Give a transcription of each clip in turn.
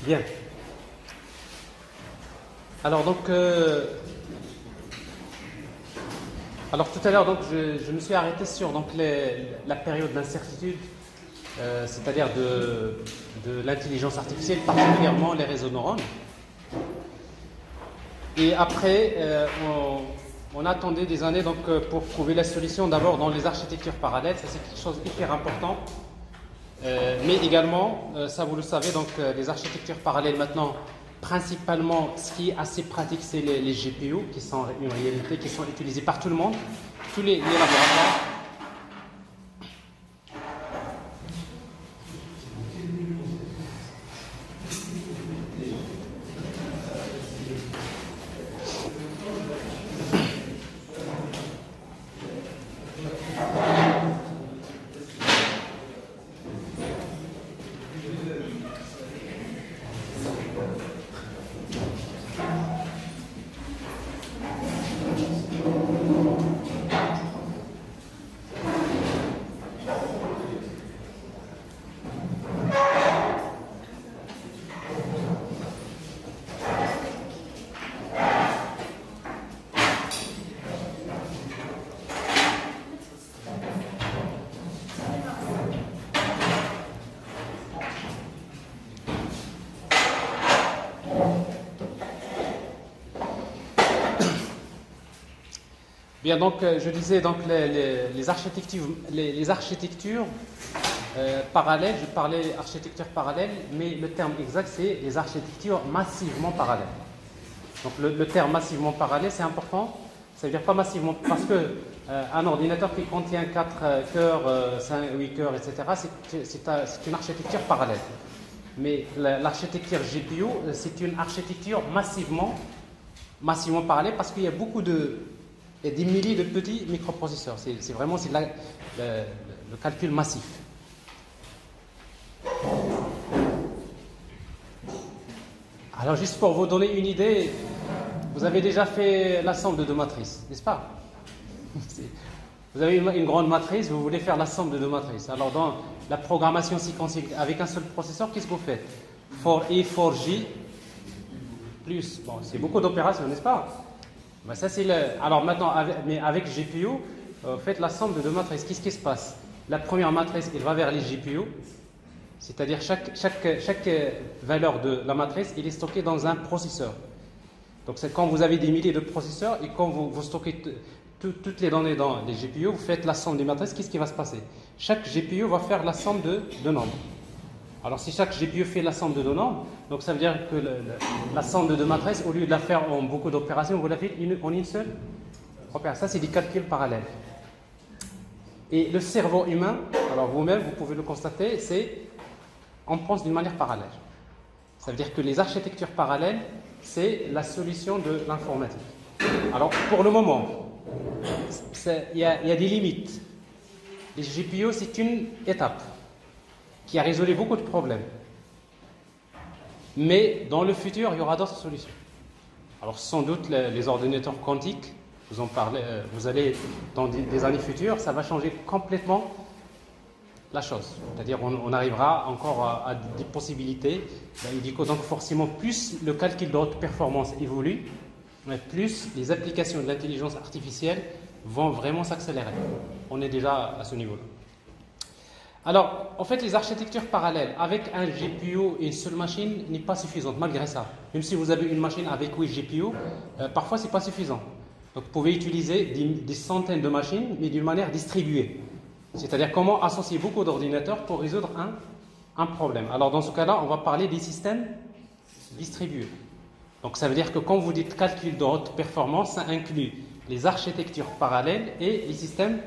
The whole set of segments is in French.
Bien. Alors donc, alors tout à l'heure donc je me suis arrêté sur donc la période d'incertitude, c'est-à-dire de l'intelligence artificielle, particulièrement les réseaux de neurones. Et après, on attendait des années donc pour trouver la solution d'abord dans les architectures parallèles. Ça c'est quelque chose d'hyper important. Mais également, ça vous le savez, donc les architectures parallèles maintenant, principalement, ce qui est assez pratique, c'est les GPU, qui sont une réalité, qui sont utilisées par tout le monde, tous les laboratoires. Bien, donc je disais donc les architectures parallèles. Je parlais architecture parallèle, mais le terme exact c'est les architectures massivement parallèles. Donc le terme massivement parallèle c'est important. Ça veut dire pas massivement parce que un ordinateur qui contient 4 cœurs, 8 cœurs, etc. C'est une architecture parallèle. Mais l'architecture GPU c'est une architecture massivement parallèle parce qu'il y a des milliers de petits microprocesseurs. C'est vraiment le calcul massif. Alors, juste pour vous donner une idée, vous avez déjà fait la somme de 2 matrices, n'est-ce pas? Vous avez une grande matrice, vous voulez faire la somme de 2 matrices. Alors, dans la programmation séquentielle avec un seul processeur, qu'est-ce que vous faites? For A, for J, plus. Bon, c'est beaucoup d'opérations, n'est-ce pas? Ben ça, alors maintenant, avec GPU, faites la somme de 2 matrices. Qu'est-ce qui se passe? La première matrice, elle va vers les GPU, c'est-à-dire chaque valeur de la matrice, elle est stockée dans un processeur. Donc c'est quand vous avez des milliers de processeurs et quand vous stockez toutes les données dans les GPU, vous faites la somme des matrices, qu'est-ce qui va se passer? Chaque GPU va faire la somme de 2 nombres. Alors si chaque GPU fait la somme de 2 nombres, donc ça veut dire que la somme de 2 matrices, au lieu de la faire en beaucoup d'opérations, vous la faites en une seule opération. Ça c'est des calculs parallèles. Et le cerveau humain, alors vous-même vous pouvez le constater, on pense d'une manière parallèle. Ça veut dire que les architectures parallèles, c'est la solution de l'informatique. Alors pour le moment, il y a des limites. Les GPU c'est une étape qui a résolu beaucoup de problèmes. Mais dans le futur, il y aura d'autres solutions. Alors sans doute les ordinateurs quantiques, vous en parlez, vous allez dans des années futures, ça va changer complètement la chose. C'est-à-dire on arrivera encore à des possibilités. Donc forcément, plus le calcul de haute performance évolue, plus les applications de l'intelligence artificielle vont vraiment s'accélérer. On est déjà à ce niveau-là. Alors, en fait, les architectures parallèles avec un GPU et une seule machine n'est pas suffisante, malgré ça. Même si vous avez une machine avec 8 GPU, parfois, ce n'est pas suffisant. Donc, vous pouvez utiliser des centaines de machines, mais d'une manière distribuée. C'est-à-dire comment associer beaucoup d'ordinateurs pour résoudre un problème. Alors, dans ce cas-là, on va parler des systèmes distribués. Donc, ça veut dire que quand vous dites calcul de haute performance, ça inclut les architectures parallèles et les systèmes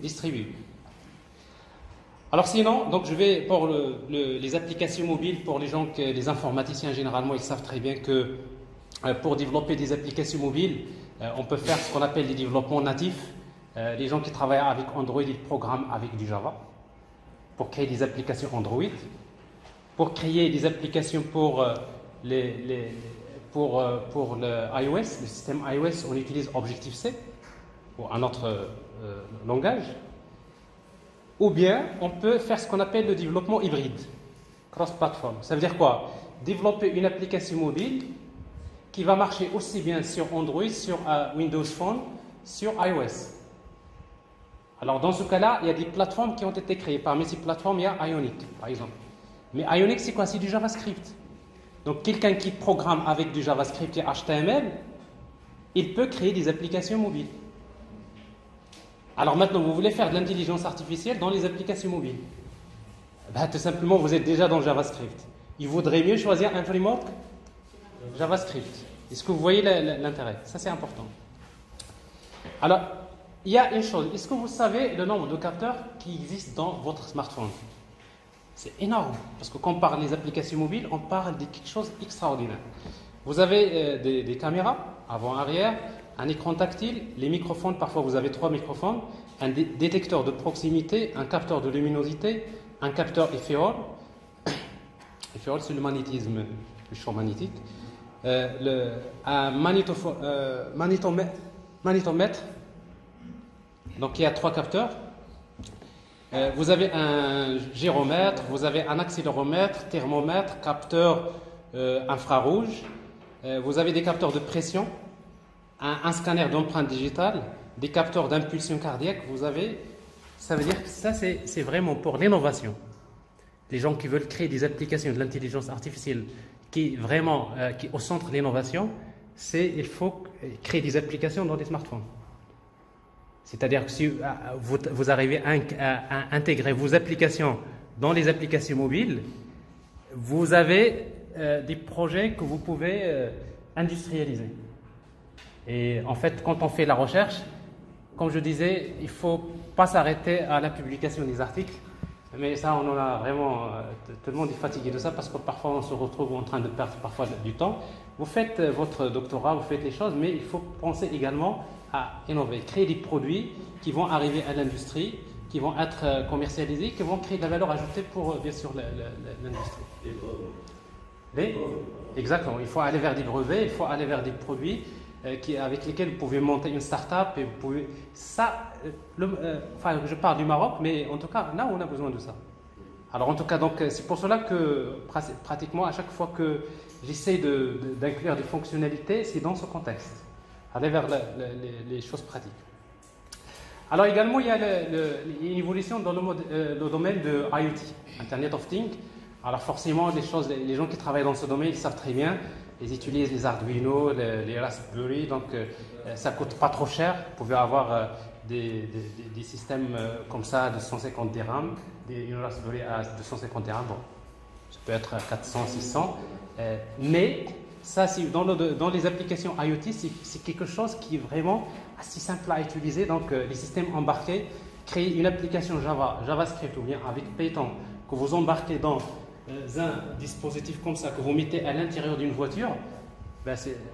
distribués. Alors sinon, donc je vais pour les applications mobiles, pour les informaticiens généralement, ils savent très bien que pour développer des applications mobiles, on peut faire ce qu'on appelle les développements natifs. Les gens qui travaillent avec Android, ils programment avec du Java pour créer des applications Android. Pour créer des applications pour le iOS, le système iOS, on utilise Objective-C ou un autre langage. Ou bien, on peut faire ce qu'on appelle le développement hybride, cross-platform. Ça veut dire quoi? développer une application mobile qui va marcher aussi bien sur Android, sur Windows Phone, sur iOS. Alors dans ce cas-là, il y a des plateformes qui ont été créées. Parmi ces plateformes, il y a Ionic, par exemple. Mais Ionic, c'est quoi? C'est du JavaScript. Donc quelqu'un qui programme avec du JavaScript et HTML, il peut créer des applications mobiles. Alors maintenant, vous voulez faire de l'intelligence artificielle dans les applications mobiles. Tout simplement, vous êtes déjà dans JavaScript. Il vaudrait mieux choisir un framework JavaScript. Est-ce que vous voyez l'intérêt? Ça, c'est important. Alors, il y a une chose. Est-ce que vous savez le nombre de capteurs qui existent dans votre smartphone? C'est énorme. Parce que quand on parle des applications mobiles, on parle de quelque chose d'extraordinaire. Vous avez des caméras, avant-arrière, un écran tactile, les microphones, parfois vous avez 3 microphones, un détecteur de proximité, un capteur de luminosité, un capteur éphéole. Éphéole, c'est le magnétisme, le champ magnétique. Un magnétomètre. Donc il y a 3 capteurs. Vous avez un gyromètre, vous avez un accéléromètre, thermomètre, capteur infrarouge. Vous avez des capteurs de pression, un scanner d'empreinte digitale, des capteurs d'impulsion cardiaque. Ça veut dire que ça c'est vraiment pour l'innovation. Les gens qui veulent créer des applications de l'intelligence artificielle qui est au centre de l'innovation, il faut créer des applications dans des smartphones. C'est-à-dire que si vous arrivez à intégrer vos applications dans les applications mobiles, vous avez des projets que vous pouvez industrialiser. Et en fait, quand on fait la recherche, comme je disais, il ne faut pas s'arrêter à la publication des articles. Mais ça, on en a vraiment... tout le monde est fatigué de ça parce que parfois on se retrouve en train de perdre parfois du temps. Vous faites votre doctorat, vous faites les choses, mais il faut penser également à innover, créer des produits qui vont arriver à l'industrie, qui vont être commercialisés, qui vont créer de la valeur ajoutée pour, bien sûr, l'industrie. Exactement. Il faut aller vers des brevets, il faut aller vers des produits avec lesquels vous pouvez monter une start-up. Et vous pouvez... je parle du Maroc, mais en tout cas, là, on a besoin de ça. Alors, en tout cas, donc, c'est pour cela que pratiquement, à chaque fois que j'essaie d'inclure des fonctionnalités, c'est dans ce contexte. Aller vers les choses pratiques. Alors également, il y a une évolution dans le domaine de IoT, Internet of Things. Alors forcément, les gens qui travaillent dans ce domaine, ils savent très bien. Ils utilisent les Arduino, les Raspberry, donc ça ne coûte pas trop cher. Vous pouvez avoir des systèmes comme ça de 150 dirhams, une Raspberry à 250 dirhams. Bon, ça peut être 400, 600, mais ça, dans les applications IoT, c'est quelque chose qui est vraiment assez simple à utiliser. Donc, les systèmes embarqués, créer une application JavaScript ou bien avec Python que vous embarquez dans un dispositif comme ça, que vous mettez à l'intérieur d'une voiture,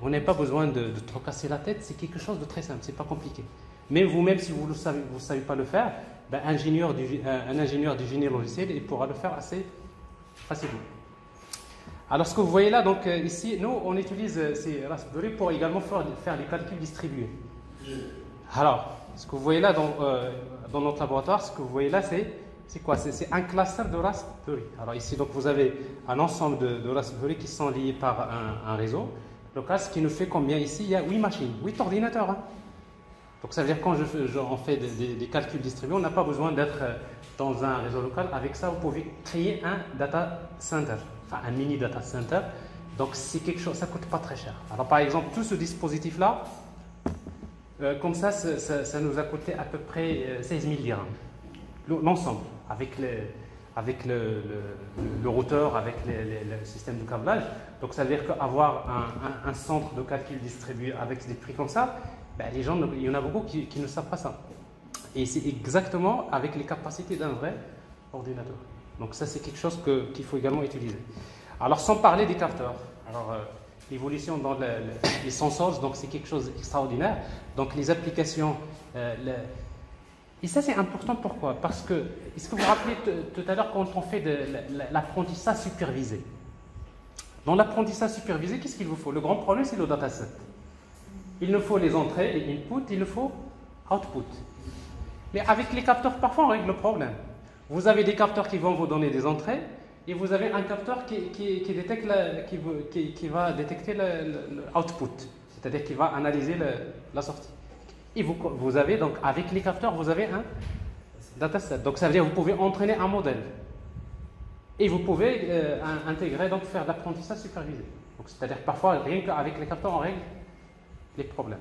on n'a pas besoin de trop casser la tête. C'est quelque chose de très simple, c'est pas compliqué. Mais vous-même, si vous ne savez pas le faire, un ingénieur du génie logiciel, il pourra le faire assez facilement. Alors, ce que vous voyez là, donc ici, nous, on utilise ces Raspberry pour également faire des calculs distribués. Alors, ce que vous voyez là dans notre laboratoire, ce que vous voyez là, c'est quoi? C'est un cluster de Raspberry. Alors ici, donc, vous avez un ensemble de Raspberry qui sont liés par un réseau local, ce qui nous fait combien ici? Il y a 8 machines, 8 ordinateurs. Hein. Donc, ça veut dire que quand on fait des calculs distribués, on n'a pas besoin d'être dans un réseau local. Avec ça, vous pouvez créer un data center. Enfin, un mini data center. Donc, c'est quelque chose, ça ne coûte pas très cher. Alors, par exemple, tout ce dispositif-là, comme ça nous a coûté à peu près 16 000 dirhams. L'ensemble, avec le routeur, avec le système de câblage. Donc, ça veut dire qu'avoir un centre de calcul distribué avec des prix comme ça, les gens, il y en a beaucoup qui ne savent pas ça. Et c'est exactement avec les capacités d'un vrai ordinateur. Donc ça, c'est quelque chose qu'il faut également utiliser. Alors, sans parler des capteurs. Alors, l'évolution dans les sensors, donc c'est quelque chose d'extraordinaire. Donc, les applications... Et ça, c'est important. Pourquoi? Parce que, est-ce que vous vous rappelez tout à l'heure quand on fait de l'apprentissage supervisé? Dans l'apprentissage supervisé, qu'est-ce qu'il vous faut? Le grand problème, c'est le dataset. Il nous faut les entrées, les inputs, il nous faut output. Mais avec les capteurs, parfois, on règle le problème. Vous avez des capteurs qui vont vous donner des entrées, et vous avez un capteur qui détecte qui va détecter l'output, c'est-à-dire qui va analyser la sortie. Et vous avez donc, avec les capteurs, vous avez un dataset. Donc ça veut dire que vous pouvez entraîner un modèle. Et vous pouvez intégrer, donc faire de l'apprentissage supervisé. Donc c'est-à-dire que parfois, rien qu'avec les capteurs, on règle les problèmes.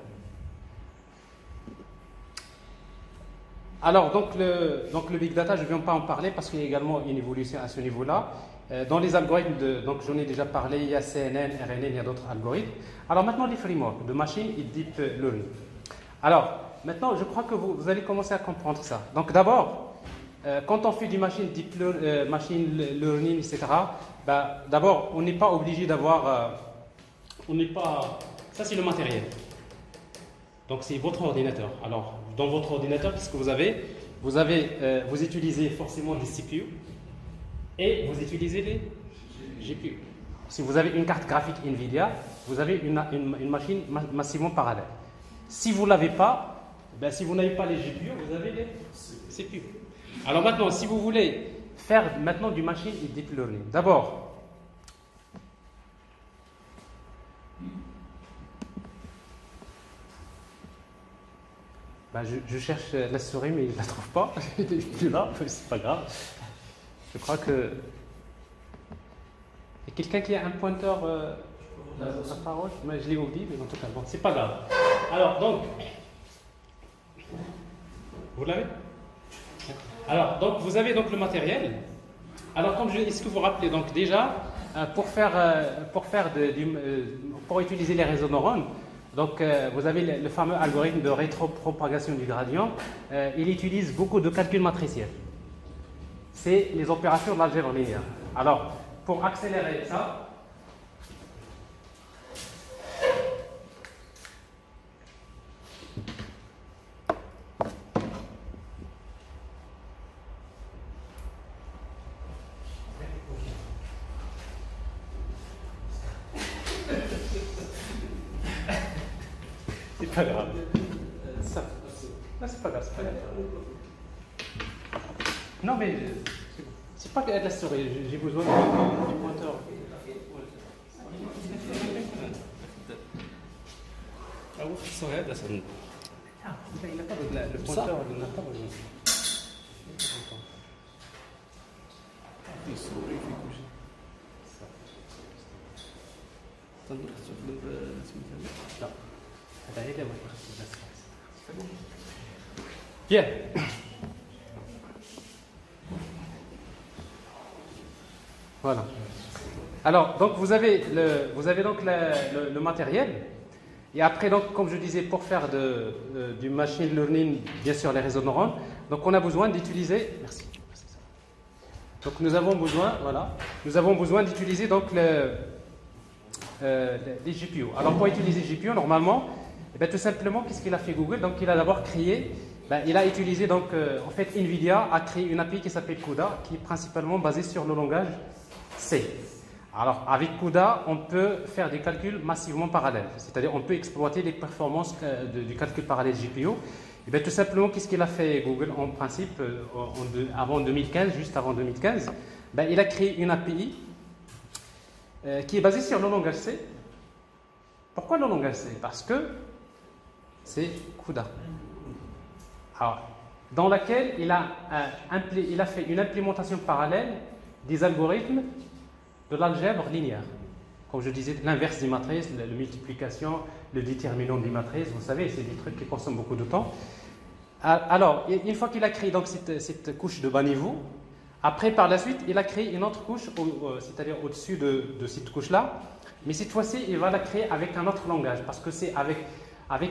Alors, donc le big data, je ne viens pas en parler parce qu'il y a également une évolution à ce niveau-là. Dans les algorithmes, donc j'en ai déjà parlé, il y a CNN, RNN, il y a d'autres algorithmes. Alors maintenant, les frameworks de machine et deep learning. Alors, maintenant, je crois que vous allez commencer à comprendre ça. Donc d'abord, quand on fait du machine learning, etc., bah, d'abord, on n'est pas obligé d'avoir... Ça, c'est le matériel. Donc c'est votre ordinateur. Alors, dans votre ordinateur, qu'est-ce que vous avez? Vous utilisez forcément des CPU et vous utilisez les GPU. Si vous avez une carte graphique NVIDIA, vous avez une machine massivement parallèle. Si vous ne l'avez pas, ben, si vous n'avez pas les GPU, vous avez les CPU. Alors maintenant, si vous voulez faire maintenant du machine et deep learning, d'abord, ben, je cherche la souris, mais je ne la trouve pas. Elle n'est plus là, c'est pas grave. Je crois que... Il y a quelqu'un qui a un pointeur la parole, mais je l'ai oublié, mais en tout cas, bon, c'est pas grave. Alors, donc, vous l'avez? Alors, donc, vous avez donc le matériel. Alors, est-ce que vous vous rappelez, donc déjà, pour utiliser les réseaux neurones, donc vous avez le fameux algorithme de rétropropagation du gradient. Il utilise beaucoup de calculs matriciels. C'est les opérations de l'algèbre linéaire. Alors, pour accélérer ça, c'est pas grave. C'est pas grave, c'est pas grave. Non, mais c'est pas de la souris, j'ai besoin du pointeur. Ah oui, c'est vrai, là, ça me... Ah, il n'a pas besoin, le pointeur, il n'a pas besoin. في الصوري في كل شيء تنظر تستخدم اسم ثاني لا هذا هي اللي بس Bien. Voilà. Alors, donc vous avez donc le matériel. Et après, donc, comme je disais, pour faire du machine learning, bien sûr, les réseaux de neurones, donc on a besoin d'utiliser. Merci. Donc nous avons besoin d'utiliser donc les GPU. Alors pour utiliser GPU, normalement, eh bien, tout simplement, qu'est-ce qu'il a fait Google? Donc il a d'abord créé, il a utilisé donc en fait NVIDIA a créé une API qui s'appelle CUDA, qui est principalement basée sur le langage C. Alors avec CUDA, on peut faire des calculs massivement parallèles, c'est-à-dire on peut exploiter les performances du calcul parallèle GPU. Et bien, tout simplement, qu'est-ce qu'il a fait Google en principe avant 2015, juste avant 2015? Il a créé une API qui est basée sur le langage C. Pourquoi le langage C? Parce que c'est CUDA. Alors, dans laquelle il a fait une implémentation parallèle des algorithmes de l'algèbre linéaire. Comme je disais, l'inverse des matrices, la multiplication, le déterminant des matrices, vous savez, c'est des trucs qui consomment beaucoup de temps. Alors, une fois qu'il a créé donc cette couche de bas niveau, après, par la suite, il a créé une autre couche, c'est-à-dire au-dessus de cette couche-là, mais cette fois-ci, il va la créer avec un autre langage, parce que c'est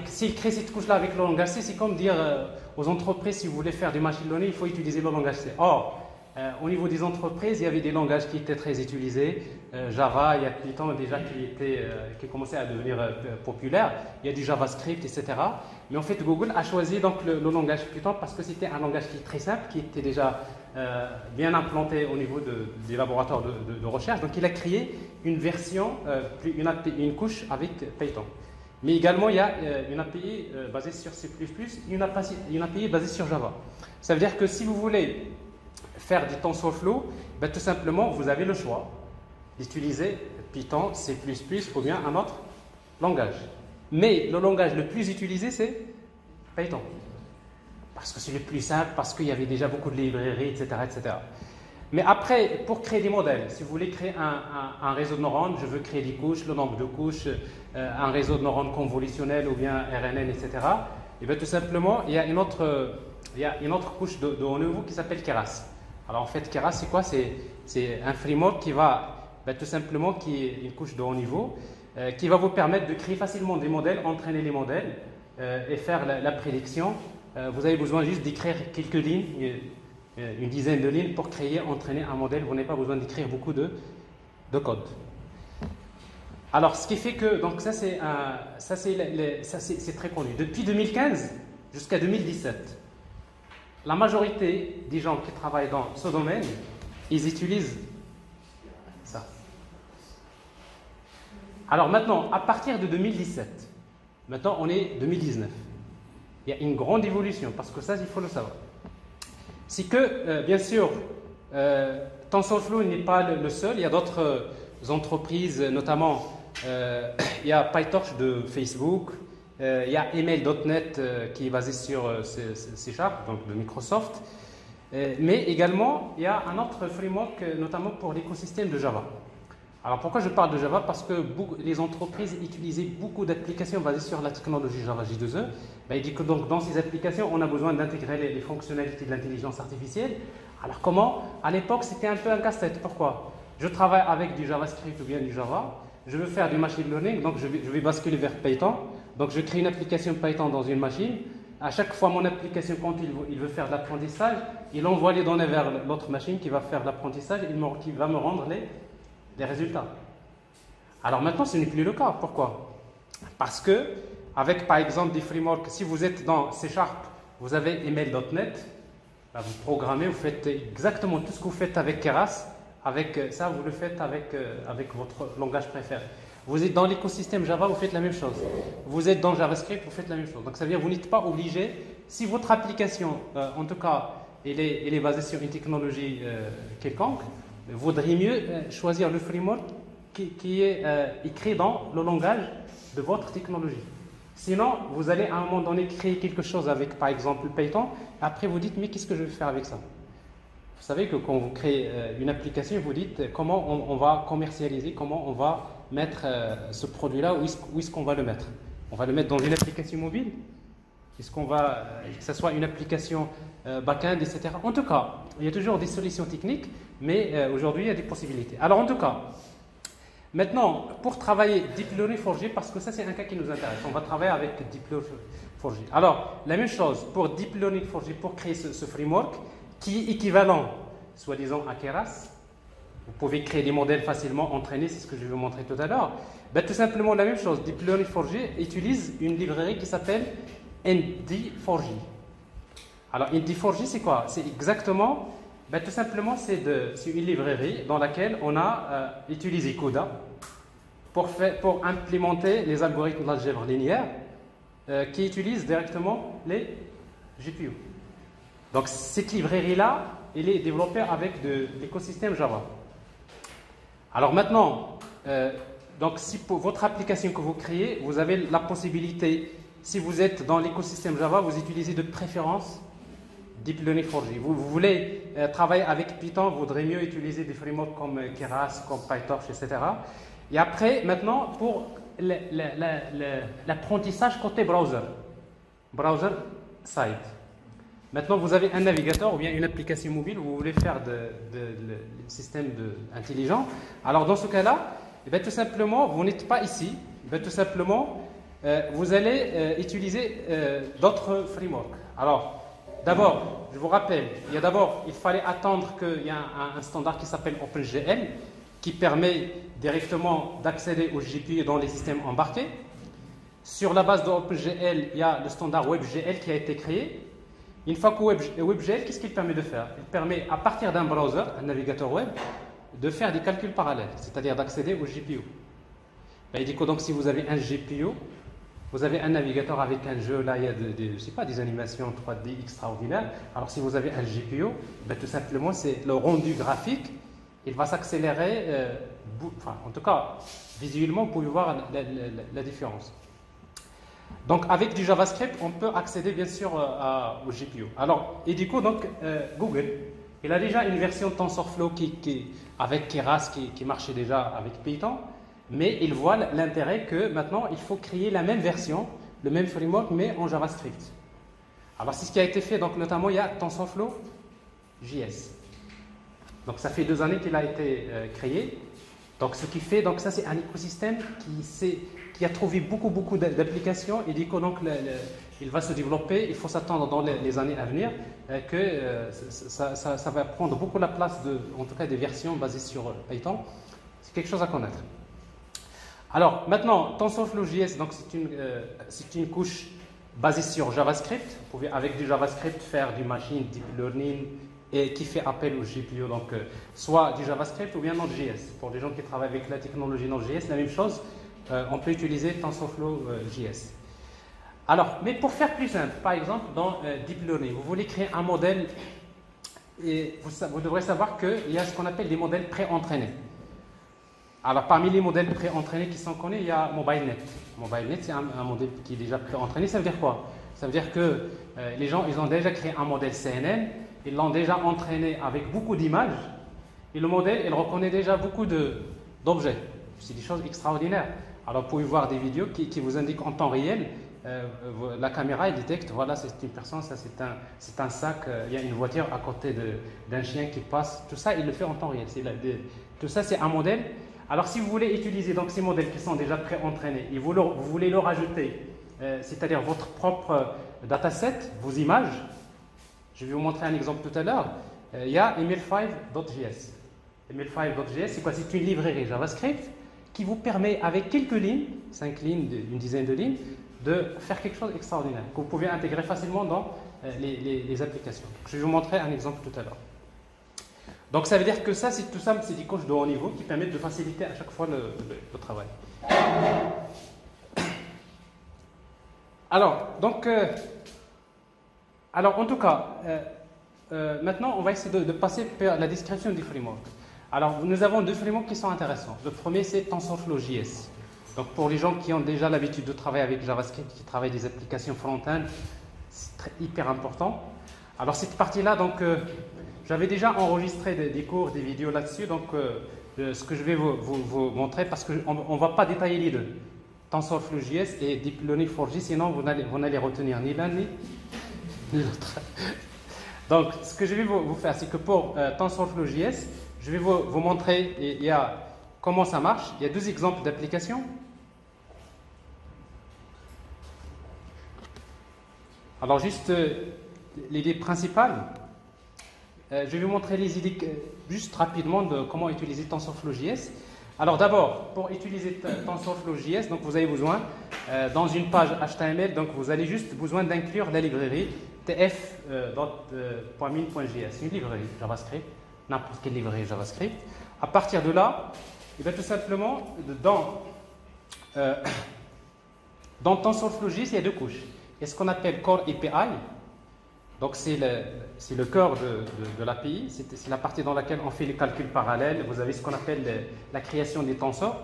s'il crée cette couche-là avec le langage C, c'est comme dire aux entreprises, si vous voulez faire du machine learning, il faut utiliser le langage C. Or, au niveau des entreprises, il y avait des langages qui étaient très utilisés. Java, il y a Python déjà qui commençait à devenir populaire. Il y a du JavaScript, etc. Mais en fait, Google a choisi donc le langage Python parce que c'était un langage qui est très simple, qui était déjà bien implanté au niveau des laboratoires de recherche. Donc, il a créé une version, une couche avec Python. Mais également, il y a une API basée sur C++, une API basée sur Java. Ça veut dire que si vous voulez faire du TensorFlow, ben, tout simplement, vous avez le choix d'utiliser Python, C++ ou bien un autre langage. Mais le langage le plus utilisé, c'est Python. Parce que c'est le plus simple, parce qu'il y avait déjà beaucoup de librairies, etc., etc. Mais après, pour créer des modèles, si vous voulez créer un réseau de neurones, je veux créer des couches, le nombre de couches, un réseau de neurones convolutionnel ou bien RNN, etc. Et bien tout simplement, il y a une autre couche de haut niveau qui s'appelle Keras. Alors en fait, Keras, c'est quoi? C'est un framework qui va, ben, tout simplement, qui est une couche de haut niveau, qui va vous permettre de créer facilement des modèles, entraîner les modèles et faire la prédiction. Vous avez besoin juste d'écrire quelques lignes, une dizaine de lignes pour créer, entraîner un modèle. Vous n'avez pas besoin d'écrire beaucoup de code. Alors, ce qui fait que, donc ça c'est très connu. Depuis 2015 jusqu'à 2017, la majorité des gens qui travaillent dans ce domaine, ils utilisent ça. Alors maintenant, à partir de 2017, maintenant on est 2019, il y a une grande évolution, parce que ça, il faut le savoir. C'est que, bien sûr, TensorFlow n'est pas le seul. Il y a d'autres entreprises, notamment, il y a PyTorch de Facebook, il y a email.net qui est basé sur C#, donc de Microsoft. Mais également, il y a un autre framework, notamment pour l'écosystème de Java. Alors, pourquoi je parle de Java? Parce que les entreprises utilisaient beaucoup d'applications basées sur la technologie Java J2E. Ben, il dit que donc, dans ces applications, on a besoin d'intégrer les fonctionnalités de l'intelligence artificielle. Alors, comment? À l'époque, c'était un peu un casse-tête. Pourquoi? Je travaille avec du JavaScript ou bien du Java. Je veux faire du machine learning, donc je vais basculer vers Python. Donc, je crée une application Python dans une machine. À chaque fois, mon application, quand il veut faire de l'apprentissage, il envoie les données vers l'autre machine qui va faire l'apprentissage et qui va me rendre les résultats. Alors maintenant, ce n'est plus le cas. Pourquoi? Parce que, avec par exemple des frameworks, si vous êtes dans C#, vous avez email.net, là, vous programmez, vous faites exactement tout ce que vous faites avec Keras, avec ça, vous le faites avec votre langage préféré. Vous êtes dans l'écosystème Java, vous faites la même chose. Vous êtes dans JavaScript, vous faites la même chose. Donc ça veut dire que vous n'êtes pas obligé, si votre application, en tout cas, elle est basée sur une technologie quelconque, il vaudrait mieux choisir le framework qui est écrit dans le langage de votre technologie. Sinon, vous allez à un moment donné créer quelque chose avec, par exemple, Python. Après, vous dites, mais qu'est-ce que je vais faire avec ça? Vous savez que quand vous créez une application, vous dites comment on va commercialiser, comment on va mettre ce produit-là, où est-ce qu'on va le mettre? On va le mettre dans une application mobile? Est-ce qu'on va, que ce soit une application back-end, etc. En tout cas, il y a toujours des solutions techniques, mais aujourd'hui, il y a des possibilités. Alors, en tout cas, maintenant, pour travailler Deep Learning 4G, parce que ça, c'est un cas qui nous intéresse, on va travailler avec Deep Learning 4G. Alors, la même chose pour Deep Learning 4G, pour créer ce framework, qui est équivalent, soi-disant, à Keras. Vous pouvez créer des modèles facilement entraînés, c'est ce que je vais vous montrer tout à l'heure. Ben, tout simplement la même chose. Deep Learning 4G utilise une librairie qui s'appelle ND4J. Alors, ND4J, c'est quoi? C'est exactement, ben, tout simplement, c'est une librairie dans laquelle on a utilisé CUDA pour implémenter les algorithmes d'algèbre linéaire qui utilisent directement les GPU. Donc, cette librairie-là, elle est développée avec de l'écosystème Java. Alors maintenant, donc si pour votre application que vous créez, vous avez la possibilité, si vous êtes dans l'écosystème Java, vous utilisez de préférence Deep Learning 4J. Vous voulez travailler avec Python, vous voudrez mieux utiliser des frameworks comme Keras, comme PyTorch, etc. Et après, maintenant, pour l'apprentissage côté browser side. Maintenant, vous avez un navigateur ou bien une application mobile où vous voulez faire le système intelligent. Alors, dans ce cas-là, eh bien, tout simplement, vous n'êtes pas ici. Eh bien, tout simplement, vous allez utiliser d'autres frameworks. Alors, d'abord, je vous rappelle, il fallait attendre qu'il y ait un standard qui s'appelle OpenGL qui permet directement d'accéder aux GPU dans les systèmes embarqués. Sur la base de OpenGL, il y a le standard WebGL qui a été créé. Une fois que WebGL, qu'est-ce qu'il permet de faire? Il permet, à partir d'un browser, un navigateur web, de faire des calculs parallèles, c'est-à-dire d'accéder au GPU. Ben, il dit que donc si vous avez un GPU, vous avez un navigateur avec un jeu, là il y a je sais pas, des animations 3D extraordinaires. Alors si vous avez un GPU, ben, tout simplement c'est le rendu graphique, il va s'accélérer, enfin, en tout cas visuellement vous pouvez voir la différence. Donc avec du JavaScript, on peut accéder bien sûr au GPU. Alors, et du coup, donc, Google, il a déjà une version TensorFlow avec Keras qui marchait déjà avec Python, mais il voit l'intérêt que maintenant il faut créer la même version, le même framework, mais en JavaScript. Alors c'est ce qui a été fait, donc notamment il y a TensorFlow JS. Donc ça fait 2 années qu'il a été créé. Donc ce qui fait, donc ça c'est un écosystème qui a trouvé beaucoup d'applications et du coup donc il va se développer. Il faut s'attendre dans les années à venir que ça va prendre beaucoup la place en tout cas des versions basées sur Python. C'est quelque chose à connaître. Alors maintenant TensorFlow JS, donc c'est une couche basée sur JavaScript. Vous pouvez avec du JavaScript faire du machine deep learning et qui fait appel au GPU, donc soit du JavaScript ou bien Node.js. Pour les gens qui travaillent avec la technologie Node.js, la même chose, on peut utiliser TensorFlow JS. Alors, mais pour faire plus simple, par exemple, dans Deep Learning, vous voulez créer un modèle et vous devrez savoir qu'il y a ce qu'on appelle des modèles pré-entraînés. Alors, parmi les modèles pré-entraînés qui sont connus, il y a MobileNet. MobileNet, c'est un modèle qui est déjà pré-entraîné. Ça veut dire quoi? Ça veut dire que les gens, ils ont déjà créé un modèle CNN. Ils l'ont déjà entraîné avec beaucoup d'images et le modèle, il reconnaît déjà beaucoup d'objets. C'est des choses extraordinaires. Alors, vous pouvez voir des vidéos qui vous indiquent en temps réel, la caméra, elle détecte, voilà, c'est une personne, ça c'est un sac, il y a une voiture à côté d'un chien qui passe. Tout ça, il le fait en temps réel. Tout ça, c'est un modèle. Alors, si vous voulez utiliser donc, ces modèles qui sont déjà pré-entraînés et vous voulez leur ajouter, c'est-à-dire votre propre dataset, vos images. Je vais vous montrer un exemple tout à l'heure. Il y a Emil5.js. Emil5.js, c'est quoi? C'est une librairie JavaScript qui vous permet, avec quelques lignes, 5 lignes, une dizaine de lignes, de faire quelque chose d'extraordinaire, que vous pouvez intégrer facilement dans les applications. Je vais vous montrer un exemple tout à l'heure. Donc ça veut dire que ça, c'est des couches de haut niveau qui permettent de faciliter à chaque fois le travail. Alors, donc... Alors, en tout cas, maintenant, on va essayer de passer par la description du framework. Alors, nous avons 2 frameworks qui sont intéressants. Le premier, c'est TensorFlow JS. Donc, pour les gens qui ont déjà l'habitude de travailler avec JavaScript, qui travaillent des applications front-end, c'est hyper important. Alors, cette partie-là, donc, j'avais déjà enregistré des cours, des vidéos là-dessus. Donc, ce que je vais vous montrer, parce qu'on ne va pas détailler les deux. TensorFlow JS et Deep Learning 4J, sinon vous n'allez retenir ni l'un ni l'autre. Donc, ce que je vais vous faire, c'est que pour TensorFlow JS, je vais vous montrer comment ça marche. Il y a 2 exemples d'applications. Alors, juste l'idée principale. Je vais vous montrer les idées juste rapidement de comment utiliser TensorFlow JS. Alors d'abord, pour utiliser TensorFlow JS, donc vous avez besoin, dans une page HTML, donc vous avez juste besoin d'inclure la librairie tf.min.js, une librairie JavaScript, n'importe quelle librairie JavaScript. À partir de là, il va tout simplement, dans TensorFlow JS, il y a 2 couches. Il y a ce qu'on appelle Core API, donc c'est le cœur de l'API, c'est la partie dans laquelle on fait les calculs parallèles. Vous avez ce qu'on appelle la création des tensors.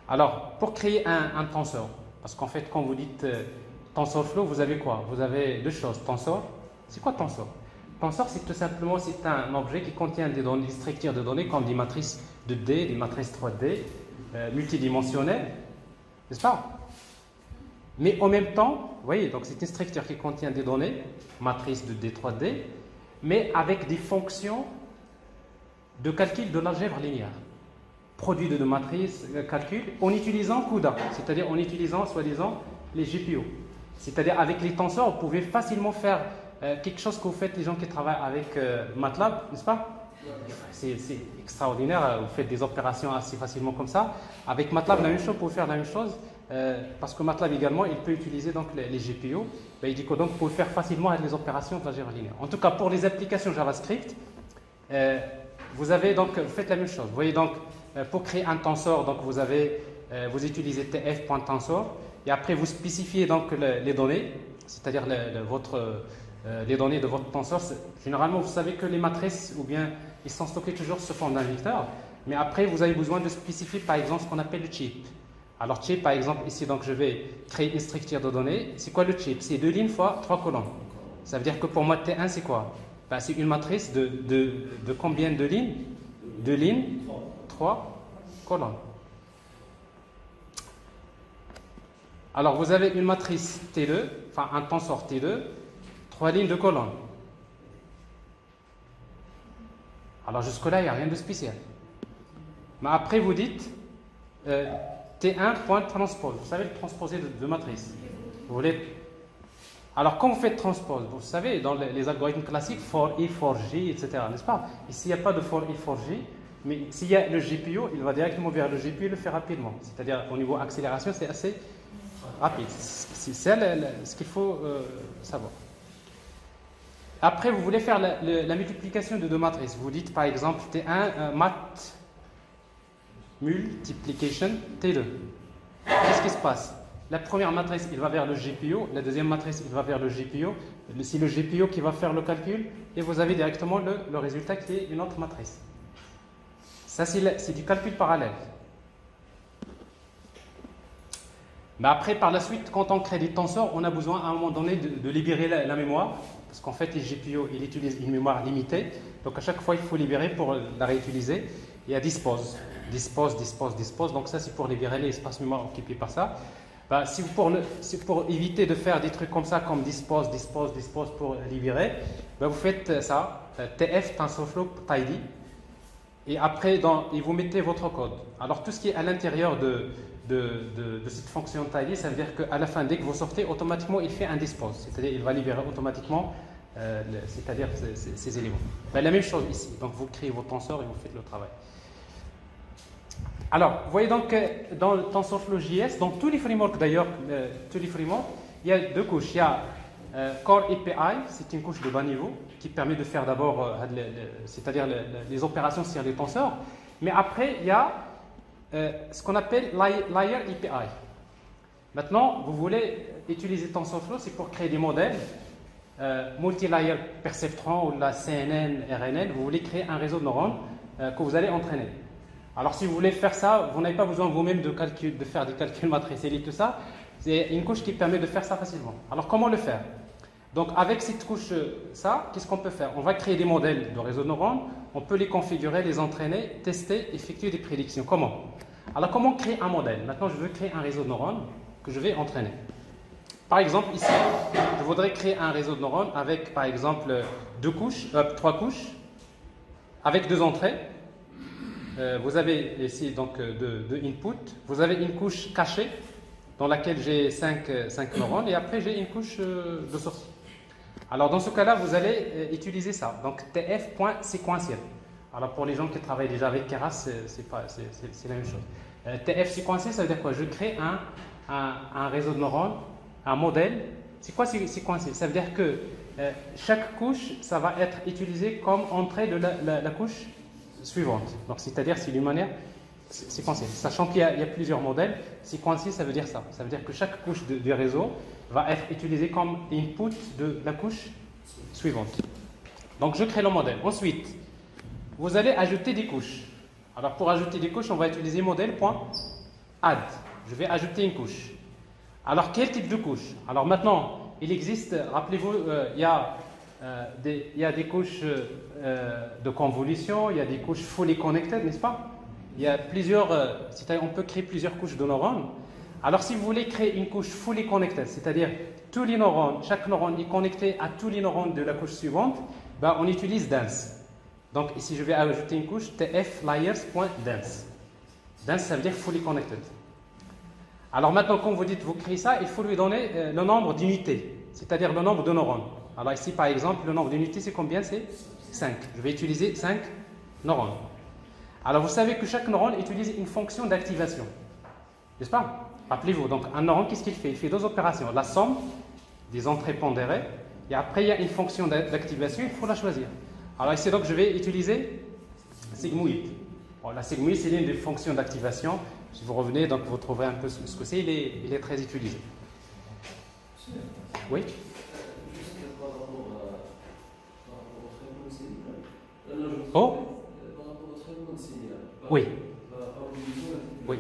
Alors, pour créer un tensor, parce qu'en fait, quand vous dites TensorFlow, vous avez quoi? Vous avez 2 choses. Tensor, c'est quoi tensor? Tensor, c'est tout simplement un objet qui contient des données, des structures de données comme des matrices 2D, des matrices 3D, multidimensionnelles, n'est-ce pas? Mais en même temps, vous voyez, donc c'est une structure qui contient des données, matrices 2D, 3D, mais avec des fonctions de calcul de l'algèbre linéaire. Produit de matrices, calcul, en utilisant CUDA, c'est-à-dire en utilisant, soi-disant, les GPU. C'est-à-dire avec les tensors, vous pouvez facilement faire quelque chose que vous faites les gens qui travaillent avec MATLAB, n'est-ce pas? C'est extraordinaire, vous faites des opérations assez facilement comme ça. Avec MATLAB, la même chose, vous pouvez faire la même chose. Parce que MATLAB également, il peut utiliser donc les GPU. Ben, il dit que donc vous pouvez faire facilement avec les opérations de l'algèbre linéaire. En tout cas, pour les applications JavaScript, vous faites la même chose. Vous voyez donc, pour créer un tensor, donc vous utilisez tf.tensor et après vous spécifiez donc les données, c'est-à-dire les données de votre tenseur. Généralement, vous savez que les matrices, ou bien ils sont stockés toujours sous forme d'un vecteur, mais après vous avez besoin de spécifier par exemple ce qu'on appelle le chip. Alors chip, par exemple, ici donc je vais créer une structure de données. C'est quoi le chip? C'est 2 lignes fois 3 colonnes. Ça veut dire que pour moi T1 c'est quoi? Ben, c'est une matrice de combien de lignes? 2 lignes, 3 colonnes. Alors vous avez une matrice T2, enfin un tenseur T2, 3 lignes de colonnes. Alors jusque-là, il n'y a rien de spécial. Mais après vous dites T1 point transpose. Vous savez le transposer de matrice. Vous voulez... Alors quand vous faites transpose, vous savez dans les algorithmes classiques, for i, for j, etc. N'est-ce pas? Ici il n'y a pas de for i, for j, mais s'il y a le GPU, il va directement vers le GPU et le faire rapidement. C'est-à-dire au niveau accélération, c'est assez rapide. C'est ce qu'il faut savoir. Après, vous voulez faire la multiplication de deux matrices. Vous dites par exemple T1 mat multiplication T2. Qu'est-ce qui se passe? La première matrice, il va vers le GPU. La deuxième matrice, il va vers le GPU. C'est le GPU qui va faire le calcul. Et vous avez directement le résultat qui est une autre matrice. Ça, c'est du calcul parallèle. Mais après, par la suite, quand on crée des tenseurs, on a besoin à un moment donné de libérer la mémoire. Parce qu'en fait, les GPU, il utilise une mémoire limitée. Donc à chaque fois, il faut libérer pour la réutiliser. Il y a dispose. Donc ça, c'est pour libérer l'espace mémoire occupé par ça. Ben, pour éviter de faire des trucs comme ça, comme dispose pour libérer, ben, vous faites ça, TF, TensorFlow, tidy. Et après, et vous mettez votre code. Alors tout ce qui est à l'intérieur de cette fonction tidy, ça veut dire qu'à la fin, dès que vous sortez, automatiquement, il fait un dispose. C'est-à-dire il va libérer automatiquement ces éléments. Ben, la même chose ici. Donc vous créez vos tenseurs et vous faites le travail. Alors, vous voyez donc dans le TensorFlow.js, dans tous les frameworks d'ailleurs, il y a deux couches. Il y a Core API, c'est une couche de bas niveau qui permet de faire d'abord c'est-à-dire les opérations sur les tenseurs. Mais après, il y a ce qu'on appelle Layer API. Maintenant, vous voulez utiliser TensorFlow, c'est pour créer des modèles multi-layer perceptron ou la CNN, RNN. Vous voulez créer un réseau de neurones que vous allez entraîner. Alors, si vous voulez faire ça, vous n'avez pas besoin vous-même de faire des calculs matriciels et tout ça. C'est une couche qui permet de faire ça facilement. Alors, comment le faire? Donc, avec cette couche, qu'est-ce qu'on peut faire? On va créer des modèles de réseau de neurones. On peut les configurer, les entraîner, tester, effectuer des prédictions. Comment? Alors, comment créer un modèle? Maintenant, je veux créer un réseau de neurones que je vais entraîner. Par exemple, ici, je voudrais créer un réseau de neurones avec, par exemple, 3 couches, avec 2 entrées. Vous avez ici donc deux inputs. Vous avez une couche cachée dans laquelle j'ai 5 neurones et après j'ai une couche de sortie. Alors dans ce cas-là, vous allez utiliser ça. Donc tf.séquentiel. Alors pour les gens qui travaillent déjà avec Keras, c'est la même chose. TF séquentiel, ça veut dire quoi? Je crée un réseau de neurones, un modèle. C'est quoi séquentiel? Ça veut dire que chaque couche, ça va être utilisé comme entrée de la couche suivante. Donc, c'est-à-dire, c'est d'une manière séquentielle. Sachant qu'il y a plusieurs modèles, séquentiel, ça veut dire ça. Ça veut dire que chaque couche du réseau va être utilisée comme input de la couche suivante. Donc, je crée le modèle. Ensuite, vous allez ajouter des couches. Alors, pour ajouter des couches, on va utiliser modèle.add. Je vais ajouter une couche. Alors, quel type de couche? Alors, maintenant, il existe, rappelez-vous, il y a des couches de convolution, il y a des couches fully connected, n'est-ce pas? Il y a plusieurs, c'est-à-dire on peut créer plusieurs couches de neurones. Alors si vous voulez créer une couche fully connected, c'est-à-dire tous les neurones, chaque neurone est connecté à tous les neurones de la couche suivante, ben, on utilise dense. Donc ici je vais ajouter une couche tf_layers.dense. Dense, ça veut dire fully connected. Alors maintenant, quand vous dites vous créez ça, il faut lui donner le nombre d'unités, c'est-à-dire le nombre de neurones. Alors ici, par exemple, le nombre d'unités, c'est combien? C'est 5. Je vais utiliser 5 neurones. Alors vous savez que chaque neurone utilise une fonction d'activation. N'est-ce pas? Rappelez-vous, donc un neurone, qu'est-ce qu'il fait? Il fait 2 opérations. La somme des entrées pondérées, et après il y a une fonction d'activation, il faut la choisir. Alors ici, donc, je vais utiliser sigmoid. Bon, la sigmoid, c'est l'une des fonctions d'activation. Si vous revenez, donc vous trouverez un peu ce que c'est, il est très utilisé. Oui. Oh. Oui. Oui.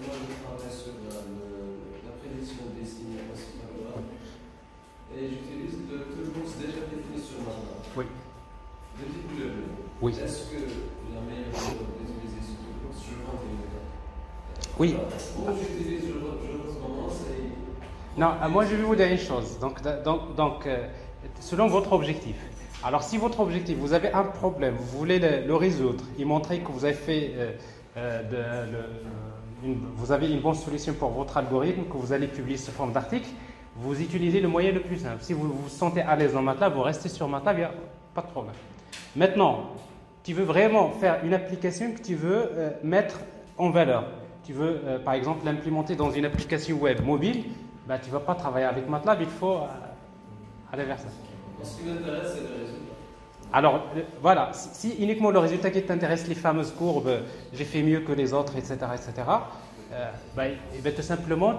Moi, je travaille sur la prédiction des signes principalement. Et j'utilise toujours, c'est déjà défini sur MATLAB. Oui. Depuis que je l'ai. Oui. Est-ce que la meilleure méthode d'utiliser ce truc, je compte Oui. Moi, j'utilise, je recommence et. Non, moi je vais vous dire une chose. Donc, selon votre objectif. Alors, si votre objectif, vous avez un problème, vous voulez le résoudre et montrer que vous avez fait, vous avez une bonne solution pour votre algorithme, que vous allez publier sous forme d'article, vous utilisez le moyen le plus simple. Si vous vous sentez à l'aise dans MATLAB, vous restez sur MATLAB, il n'y a pas de problème. Maintenant, tu veux vraiment faire une application que tu veux mettre en valeur. Tu veux, par exemple, l'implémenter dans une application web mobile, ben, tu ne vas pas travailler avec MATLAB, il faut aller vers ça. Ce qui m'intéresse, c'est le résultat. Alors, voilà, si uniquement le résultat qui t'intéresse, les fameuses courbes, j'ai fait mieux que les autres, etc., ben, tout simplement,